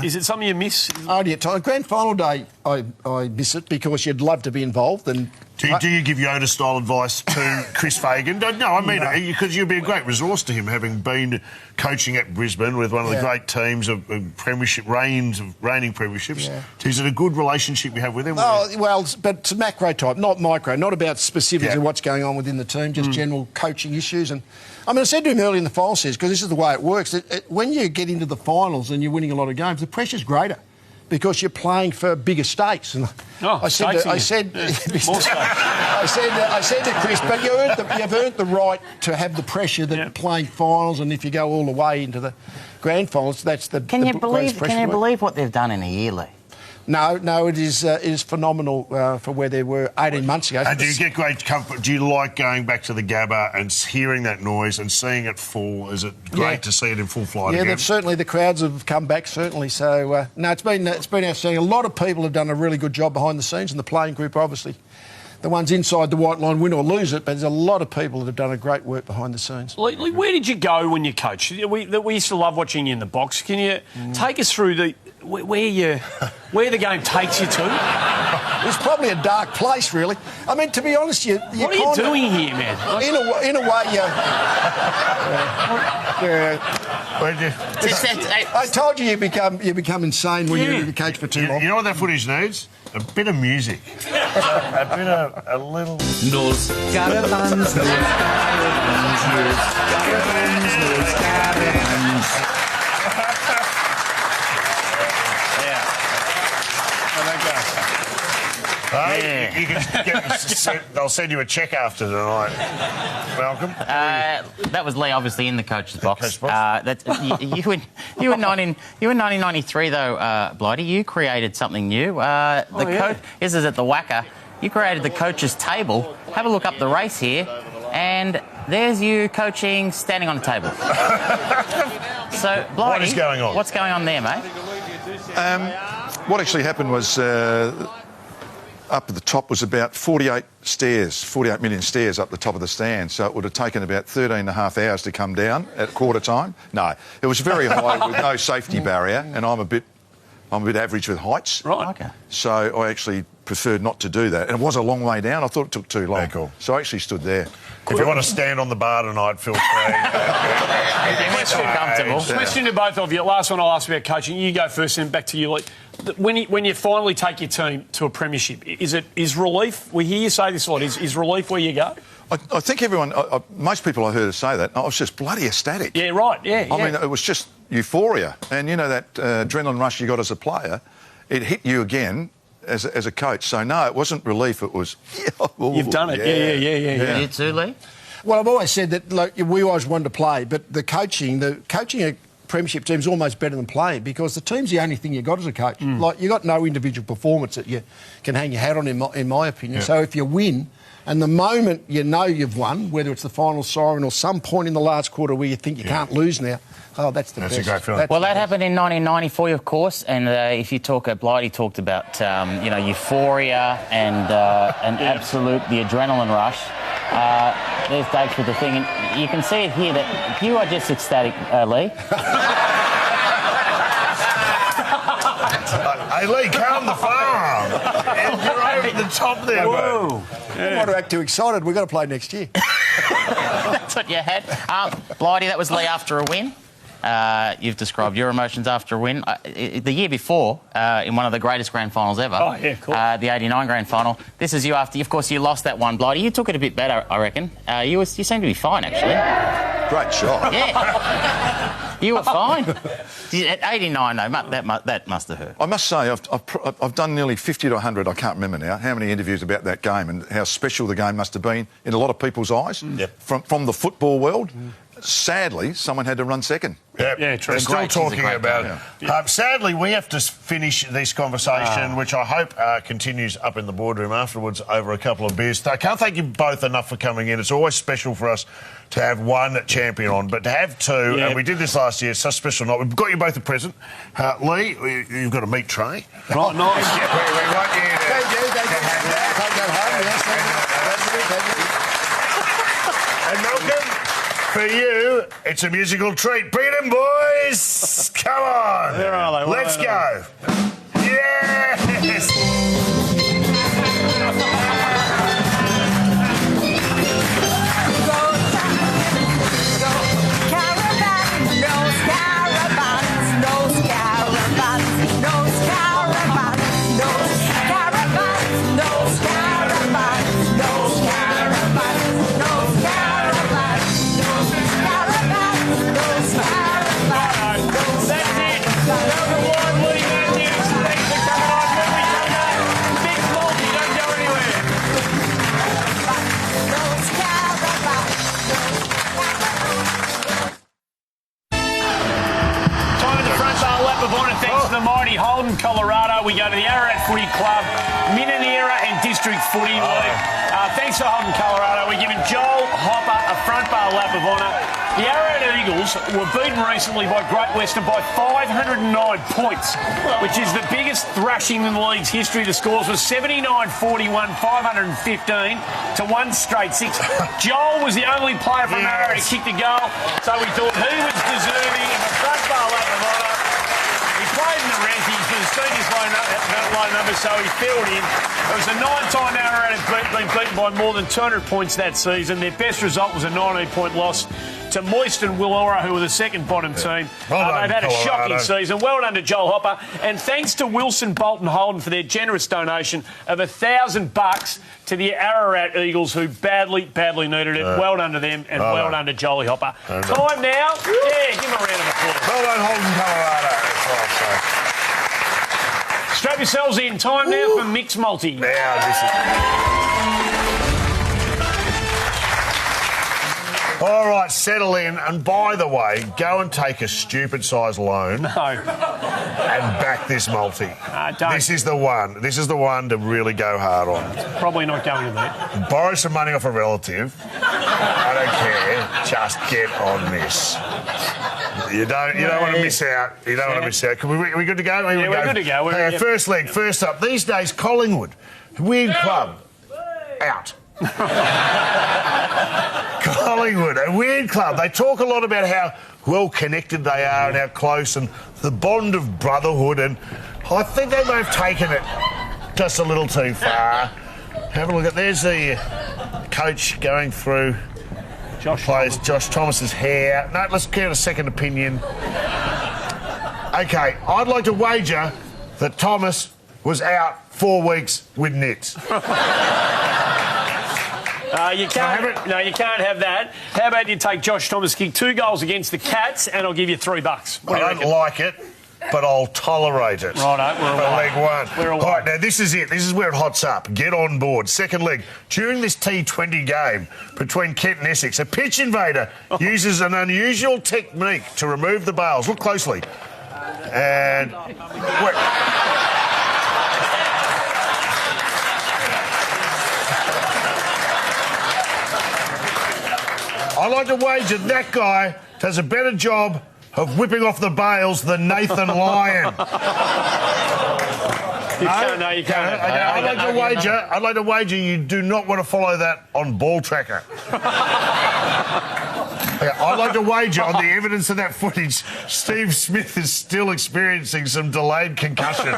[SPEAKER 1] is it something you miss?
[SPEAKER 10] Only at time. Grand final day, I miss it because you'd love to be involved. And
[SPEAKER 2] do you give Yoda-style advice to Chris Fagan? No, I mean it, because you'd be a great resource to him, having been coaching at Brisbane with one of the great teams of premiership reigning premierships. Yeah. Is it a good relationship you have with him?
[SPEAKER 10] Oh, well, but it's macro type, not micro, not about specifics of what's going on within the team, just general coaching issues. And I mean, I said to him early in the final series, because this is the way it works, when you get into the finals and you're winning a lot of games, the pressure's greater because you're playing for bigger stakes. And I said to Chris, but you've earned the right to have the pressure that playing finals, and if you go all the way into the grand finals, that's the
[SPEAKER 3] Can you believe what they've done in a year, Lee?
[SPEAKER 10] No, it is phenomenal for where they were 18 months ago.
[SPEAKER 2] And do you get great comfort? Do you like going back to the Gabba and hearing that noise and seeing it full? Is it great to see it in full flight again?
[SPEAKER 10] Yeah, certainly the crowds have come back, certainly. So, no, it's been outstanding. A lot of people have done a really good job behind the scenes, and the playing group obviously the ones inside the white line win or lose it, but there's a lot of people that have done a great work behind the scenes.
[SPEAKER 1] Lee, where did you go when you coached? We used to love watching you in the box. Can you take us through where the game takes you to?
[SPEAKER 10] It's probably a dark place, really. I mean, to be honest, what
[SPEAKER 1] are you doing here, man?
[SPEAKER 10] In a way, I told you become insane when you're in the cage for too long.
[SPEAKER 2] You know what that footage needs? A bit of music. a little...
[SPEAKER 12] Nos caravans, nos caravans, nos caravans, nos caravans.
[SPEAKER 2] You can they'll send you a cheque after tonight. Malcolm?
[SPEAKER 3] That was Lee, obviously, in the coach's box. You in 1993, though, Blighty, you created something new. Coach, this is at the Wacker. You created the coach's table. Have a look up the race here, and there's you coaching standing on a table. So, Blighty,
[SPEAKER 2] what is going on?
[SPEAKER 3] What's going on there, mate?
[SPEAKER 11] What actually happened was... up at the top was about 48 million stairs up the top of the stand, so it would have taken about 13 and a half hours to come down at quarter time. No, it was very high with no safety barrier, and I'm a bit average with heights.
[SPEAKER 1] Right. Okay.
[SPEAKER 11] So I actually preferred not to do that. And it was a long way down. I thought it took too long.
[SPEAKER 2] Yeah, cool.
[SPEAKER 11] So I actually stood there.
[SPEAKER 2] If you want to stand on the bar tonight, feel free.
[SPEAKER 3] Comfortable.
[SPEAKER 1] Question to both of you. Last one I'll ask about coaching. You go first and back to you, Lee. When you finally take your team to a premiership, is relief, we hear you say this a lot, is relief where you go?
[SPEAKER 11] I think everyone, most people I heard say that, I was just bloody ecstatic.
[SPEAKER 1] Yeah, right, yeah.
[SPEAKER 11] I mean, it was just euphoria. And you know that adrenaline rush you got as a player, it hit you again as a coach. So, no, it wasn't relief, it was...
[SPEAKER 1] You've done it, yeah.
[SPEAKER 3] You too, Lee?
[SPEAKER 10] Well, I've always said that we always wanted to play, but the coaching a premiership team is almost better than playing because the team's the only thing you got as a coach. Like, you got no individual performance that you can hang your hat on, in my opinion. Yeah. So if you win, and the moment you know you've won, whether it's the final siren or some point in the last quarter where you think you can't lose now, that's the best.
[SPEAKER 2] That's a great feeling.
[SPEAKER 3] Well, that happened in 1994, of course, and if you talk, Blighty talked about, euphoria and absolute, the adrenaline rush. There's dates with the thing, and you can see it here that you are just ecstatic, Lee.
[SPEAKER 2] Hey, Lee, calm the farm. You're over the top there,
[SPEAKER 10] Whoa. I don't want to act too excited. We've got to play next year.
[SPEAKER 3] That's what you had. Blighty, that was Lee after a win. You've described your emotions after a win. The year before, in one of the greatest grand finals ever, the 89 grand final, this is you after, of course, you lost that one, Blighty. You took it a bit better, I reckon. You seem to be fine, actually.
[SPEAKER 11] Great shot.
[SPEAKER 3] Yeah. You were fine. At 89, though, that must have hurt.
[SPEAKER 11] I must say, I've done nearly 50 to 100, I can't remember now, how many interviews about that game and how special the game must have been in a lot of people's eyes from the football world. Sadly, someone had to run second.
[SPEAKER 2] Yeah, true. We're still talking about it. Sadly, we have to finish this conversation, which I hope continues up in the boardroom afterwards over a couple of beers. I can't thank you both enough for coming in. It's always special for us to have one champion on, but to have two, and we did this last year, it's such a special night. We've got you both a present. Lee, you've got a meat tray.
[SPEAKER 1] Right, nice.
[SPEAKER 2] We want you to
[SPEAKER 10] Take that home,
[SPEAKER 2] And Malcolm, for you, it's a musical treat. Beat 'em, boys! Come on!
[SPEAKER 1] Where are they?
[SPEAKER 2] Let's go! Yes! Thanks to the mighty Holden, Colorado. We go to the Ararat Footy Club, Mininera and Disc
[SPEAKER 1] District Footy League. Thanks for holding Colorado. We're giving Joel Hopper a front bar lap of honour. The Ararat Eagles were beaten recently by Great Western by 509 points, which is the biggest thrashing in the league's history. The scores were 79-41, 515 to one straight six. Joel was the only player from Ararat to kick the goal, so we thought he was deserving of a front bar lap of honour. He played in the Renties for the seniors low numbers, so he filled in. It was the 9th time Ararat had been beaten by more than 200 points that season. Their best result was a 19-point loss to Moyston Willora, who were the second bottom team.
[SPEAKER 2] Well done,
[SPEAKER 1] they've had a
[SPEAKER 2] Colorado.
[SPEAKER 1] shocking season. Well done to Joel Hopper. And thanks to Wilson Bolton Holden for their generous donation of $1,000 to the Ararat Eagles, who badly needed it. Well done to them, and well done to Jolie Hopper. Time now. Yeah, give him a round of applause.
[SPEAKER 2] Well done, Holden, Colorado. That's what I'll say.
[SPEAKER 1] Strap yourselves in. Time now for Mixed Multi.
[SPEAKER 2] Now, this is... All right, settle in. And by the way, go and take a stupid-sized loan.
[SPEAKER 1] No.
[SPEAKER 2] And back this multi.
[SPEAKER 1] Don't.
[SPEAKER 2] This is the one. This is the one to really go hard on.
[SPEAKER 1] Probably not going to be.
[SPEAKER 2] Borrow some money off a relative. I don't care. Just get on this. You don't want to miss out. You don't want to miss out. We good to go?
[SPEAKER 1] Yeah, we're good to go.
[SPEAKER 2] First leg, first up. These days, Collingwood. Weird club. Out. Collingwood, a weird club. They talk a lot about how well connected they are and how close and the bond of brotherhood, and I think they may have taken it just a little too far. Have a look at, there's the coach going through Josh Thomas's hair. No, let's get a second opinion. Okay, I'd like to wager that Thomas was out 4 weeks with nits.
[SPEAKER 1] You can't have that. How about you take Josh Thomas, kick 2 goals against the Cats, and I'll give you $3.
[SPEAKER 2] I don't like it, but I'll tolerate it.
[SPEAKER 1] Righto, we're
[SPEAKER 2] for leg one.
[SPEAKER 1] All
[SPEAKER 2] right, now this is it. This is where it hots up. Get on board. Second leg. During this T20 game between Kent and Essex, a pitch invader uses an unusual technique to remove the bails. Look closely. And... I like to wager that guy does a better job of whipping off the bails than Nathan Lyon.
[SPEAKER 1] You can't.
[SPEAKER 2] I'd like to wager you do not want to follow that on Ball Tracker. I'd like to wager on the evidence of that footage, Steve Smith is still experiencing some delayed concussion.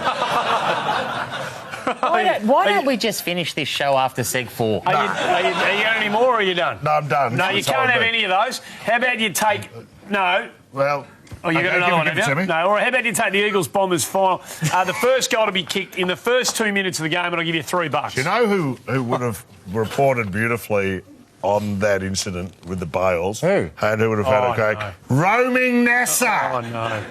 [SPEAKER 3] Why don't we just finish this show after Seg 4?
[SPEAKER 1] Are you got any more, or are you done?
[SPEAKER 2] No, I'm done.
[SPEAKER 1] No, you can't have any of those. How about you take... No.
[SPEAKER 2] Well...
[SPEAKER 1] Oh, you got another one, have you? No, or how about you take the Eagles-Bombers final? The first goal to be kicked in the first 2 minutes of the game, and I'll give you $3.
[SPEAKER 2] You know who would have reported beautifully on that incident with the bails?
[SPEAKER 3] Who?
[SPEAKER 2] And who would have had a cake? No. Roaming NASA!
[SPEAKER 1] Oh, no.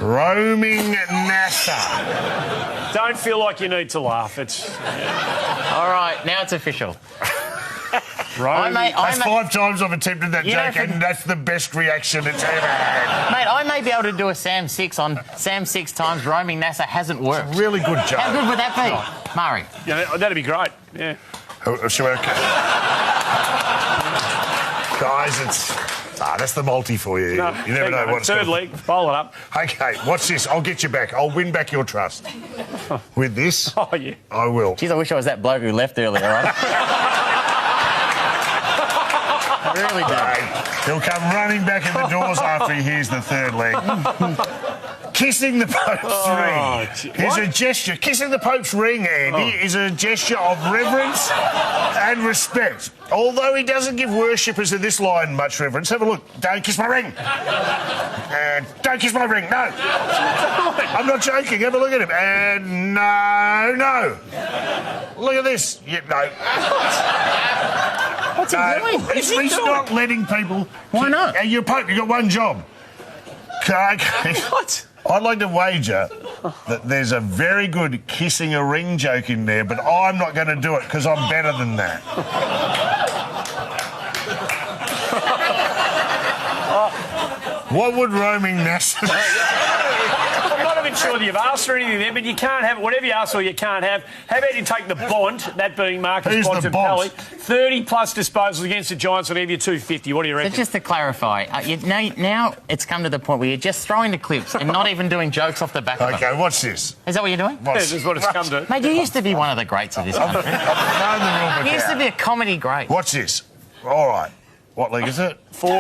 [SPEAKER 2] Roaming NASA.
[SPEAKER 1] Don't feel like you need to laugh. It's...
[SPEAKER 3] All right, now it's official.
[SPEAKER 2] That's 5 times I've attempted that joke, and that's the best reaction it's ever had.
[SPEAKER 3] Mate, I may be able to do a Sam 6 on Sam 6 times roaming NASA hasn't worked.
[SPEAKER 2] It's a really good joke.
[SPEAKER 3] How good would that be, Murray?
[SPEAKER 1] Yeah, that'd be great, yeah.
[SPEAKER 2] Guys, that's the multi for you.
[SPEAKER 1] No,
[SPEAKER 2] you never know what's
[SPEAKER 1] third leg, bowl it up.
[SPEAKER 2] Okay, watch this. I'll get you back. I'll win back your trust. With this,
[SPEAKER 1] oh, yeah.
[SPEAKER 2] I will.
[SPEAKER 3] Jeez, I wish I was that bloke who left earlier on. I really do.
[SPEAKER 2] He'll come running back in the doors after he hears the third leg. Kissing the Pope's ring is a gesture. Kissing the Pope's ring, Andy, is a gesture of reverence and respect. Although he doesn't give worshippers in this line much reverence. Have a look. Don't kiss my ring. And don't kiss my ring. No. I'm not joking. Have a look at him. And no. Look at this. No.
[SPEAKER 3] What's he doing?
[SPEAKER 2] He's not letting people...
[SPEAKER 3] Why not?
[SPEAKER 2] You're Pope. You've got one job. Okay.
[SPEAKER 1] What?
[SPEAKER 2] I'd like to wager that there's a very good kissing a ring joke in there, but I'm not going to do it because I'm better than that. What would roaming NASA...
[SPEAKER 1] not even sure that you've asked for anything there, but you can't have it. Whatever you ask for, you can't have. How about you take the Bont, that being Marcus Bontempelli, 30-plus disposals against the Giants will give you 250. What do you reckon?
[SPEAKER 3] So just to clarify, now it's come to the point where you're just throwing the clips and not even doing jokes off the back of them.
[SPEAKER 2] Okay, what's this?
[SPEAKER 3] Is that what you're doing?
[SPEAKER 1] This is what it's come to.
[SPEAKER 3] Mate, you used to be one of the greats of this country.
[SPEAKER 2] I've known the rule book.
[SPEAKER 3] You used to be a comedy great.
[SPEAKER 2] What's this? All right. What league is it?
[SPEAKER 1] 4.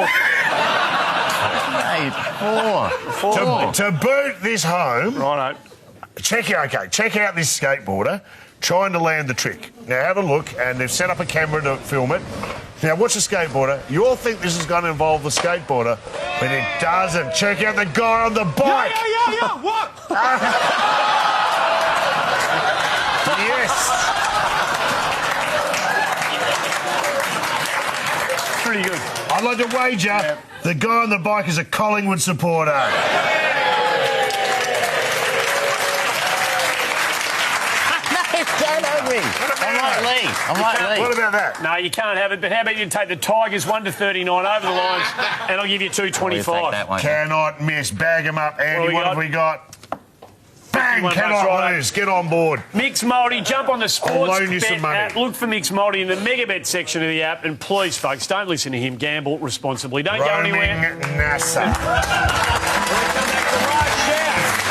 [SPEAKER 3] Mate, 4.
[SPEAKER 2] To boot this home...
[SPEAKER 1] Righto.
[SPEAKER 2] Check out this skateboarder trying to land the trick. Now, have a look, and they've set up a camera to film it. Now, watch the skateboarder. You all think this is going to involve the skateboarder, but it doesn't. Check out the guy on the bike.
[SPEAKER 1] Yeah. What?
[SPEAKER 2] Yes.
[SPEAKER 1] Pretty good.
[SPEAKER 2] I'd like to wager the guy on the bike is a Collingwood supporter.
[SPEAKER 3] I'm like Lee.
[SPEAKER 2] What about that?
[SPEAKER 1] No, you can't have it. But how about you take the Tigers 1-39 over the lines, and I'll give you 225.
[SPEAKER 2] Cannot miss. Bag him up, Andy. What have we got? Bang! Cannot lose. Get on board.
[SPEAKER 1] Mixed Multi, jump on the sports
[SPEAKER 2] loan you some money.
[SPEAKER 1] app. Look for Mixed Multi in the Megabet section of the app. And please, folks, don't listen to him. Gamble responsibly. Don't go anywhere.
[SPEAKER 2] NASA.
[SPEAKER 1] We'll come back to Last Shout.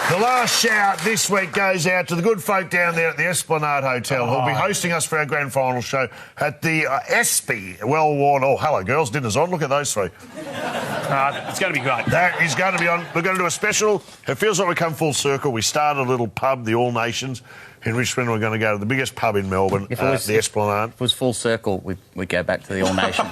[SPEAKER 2] The last shout this week goes out to the good folk down there at the Esplanade Hotel who'll be hosting us for our grand final show at the Espy well-worn... Oh, hello, girls. Dinner's on. Look at those three.
[SPEAKER 1] It's going to be great.
[SPEAKER 2] That is going to be on. We're going to do a special. It feels like we come full circle. We started a little pub, the All Nations, in Richmond. We're going to go to the biggest pub in Melbourne, the Esplanade.
[SPEAKER 3] If it was full circle, we'd go back to the All Nations.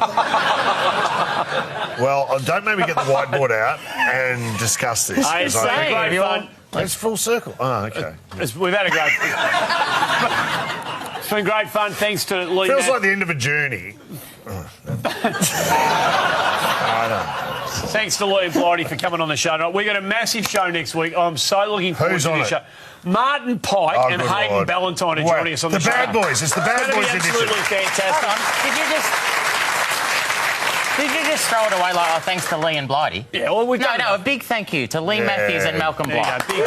[SPEAKER 2] Well, don't make me get the whiteboard out and discuss this.
[SPEAKER 1] It's great fun.
[SPEAKER 2] It's full circle. Oh, OK.
[SPEAKER 1] We've had a great... It's been great fun, thanks to Lee.
[SPEAKER 2] Feels like the end of a journey.
[SPEAKER 1] Thanks to Lee and Blighty for coming on the show. We've got a massive show next week. I'm so looking forward to this show. Martin Pike and Hayden Ballantyne are joining us on the show.
[SPEAKER 2] The Bad Boys. It's the Bad Boys edition.
[SPEAKER 1] Absolutely fantastic.
[SPEAKER 3] Did you just throw it away like, oh, thanks to Lee and Blighty?
[SPEAKER 1] Yeah, well, we've done
[SPEAKER 3] a big thank you to Lee Matthews and Malcolm Blight.
[SPEAKER 1] And,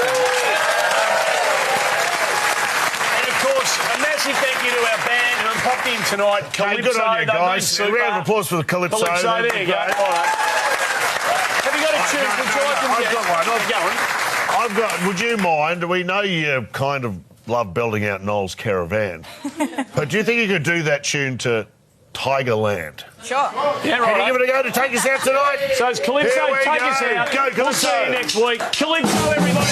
[SPEAKER 1] of course, a massive thank you to our band who popped in tonight. Calypso.
[SPEAKER 2] Good on you, guys. A round of applause for the Calypso.
[SPEAKER 1] There you go. All right. Have you got a tune?
[SPEAKER 2] I've got one. Would you mind? We know you kind of love belting out Noel's Caravan. But do you think you could do that tune to Tigerland?
[SPEAKER 13] Sure.
[SPEAKER 1] Yeah, right.
[SPEAKER 2] Can you give it a go to take us out tonight?
[SPEAKER 1] So it's Calypso, take us out.
[SPEAKER 2] Go, Calypso.
[SPEAKER 1] We'll see you next week. Calypso, everybody.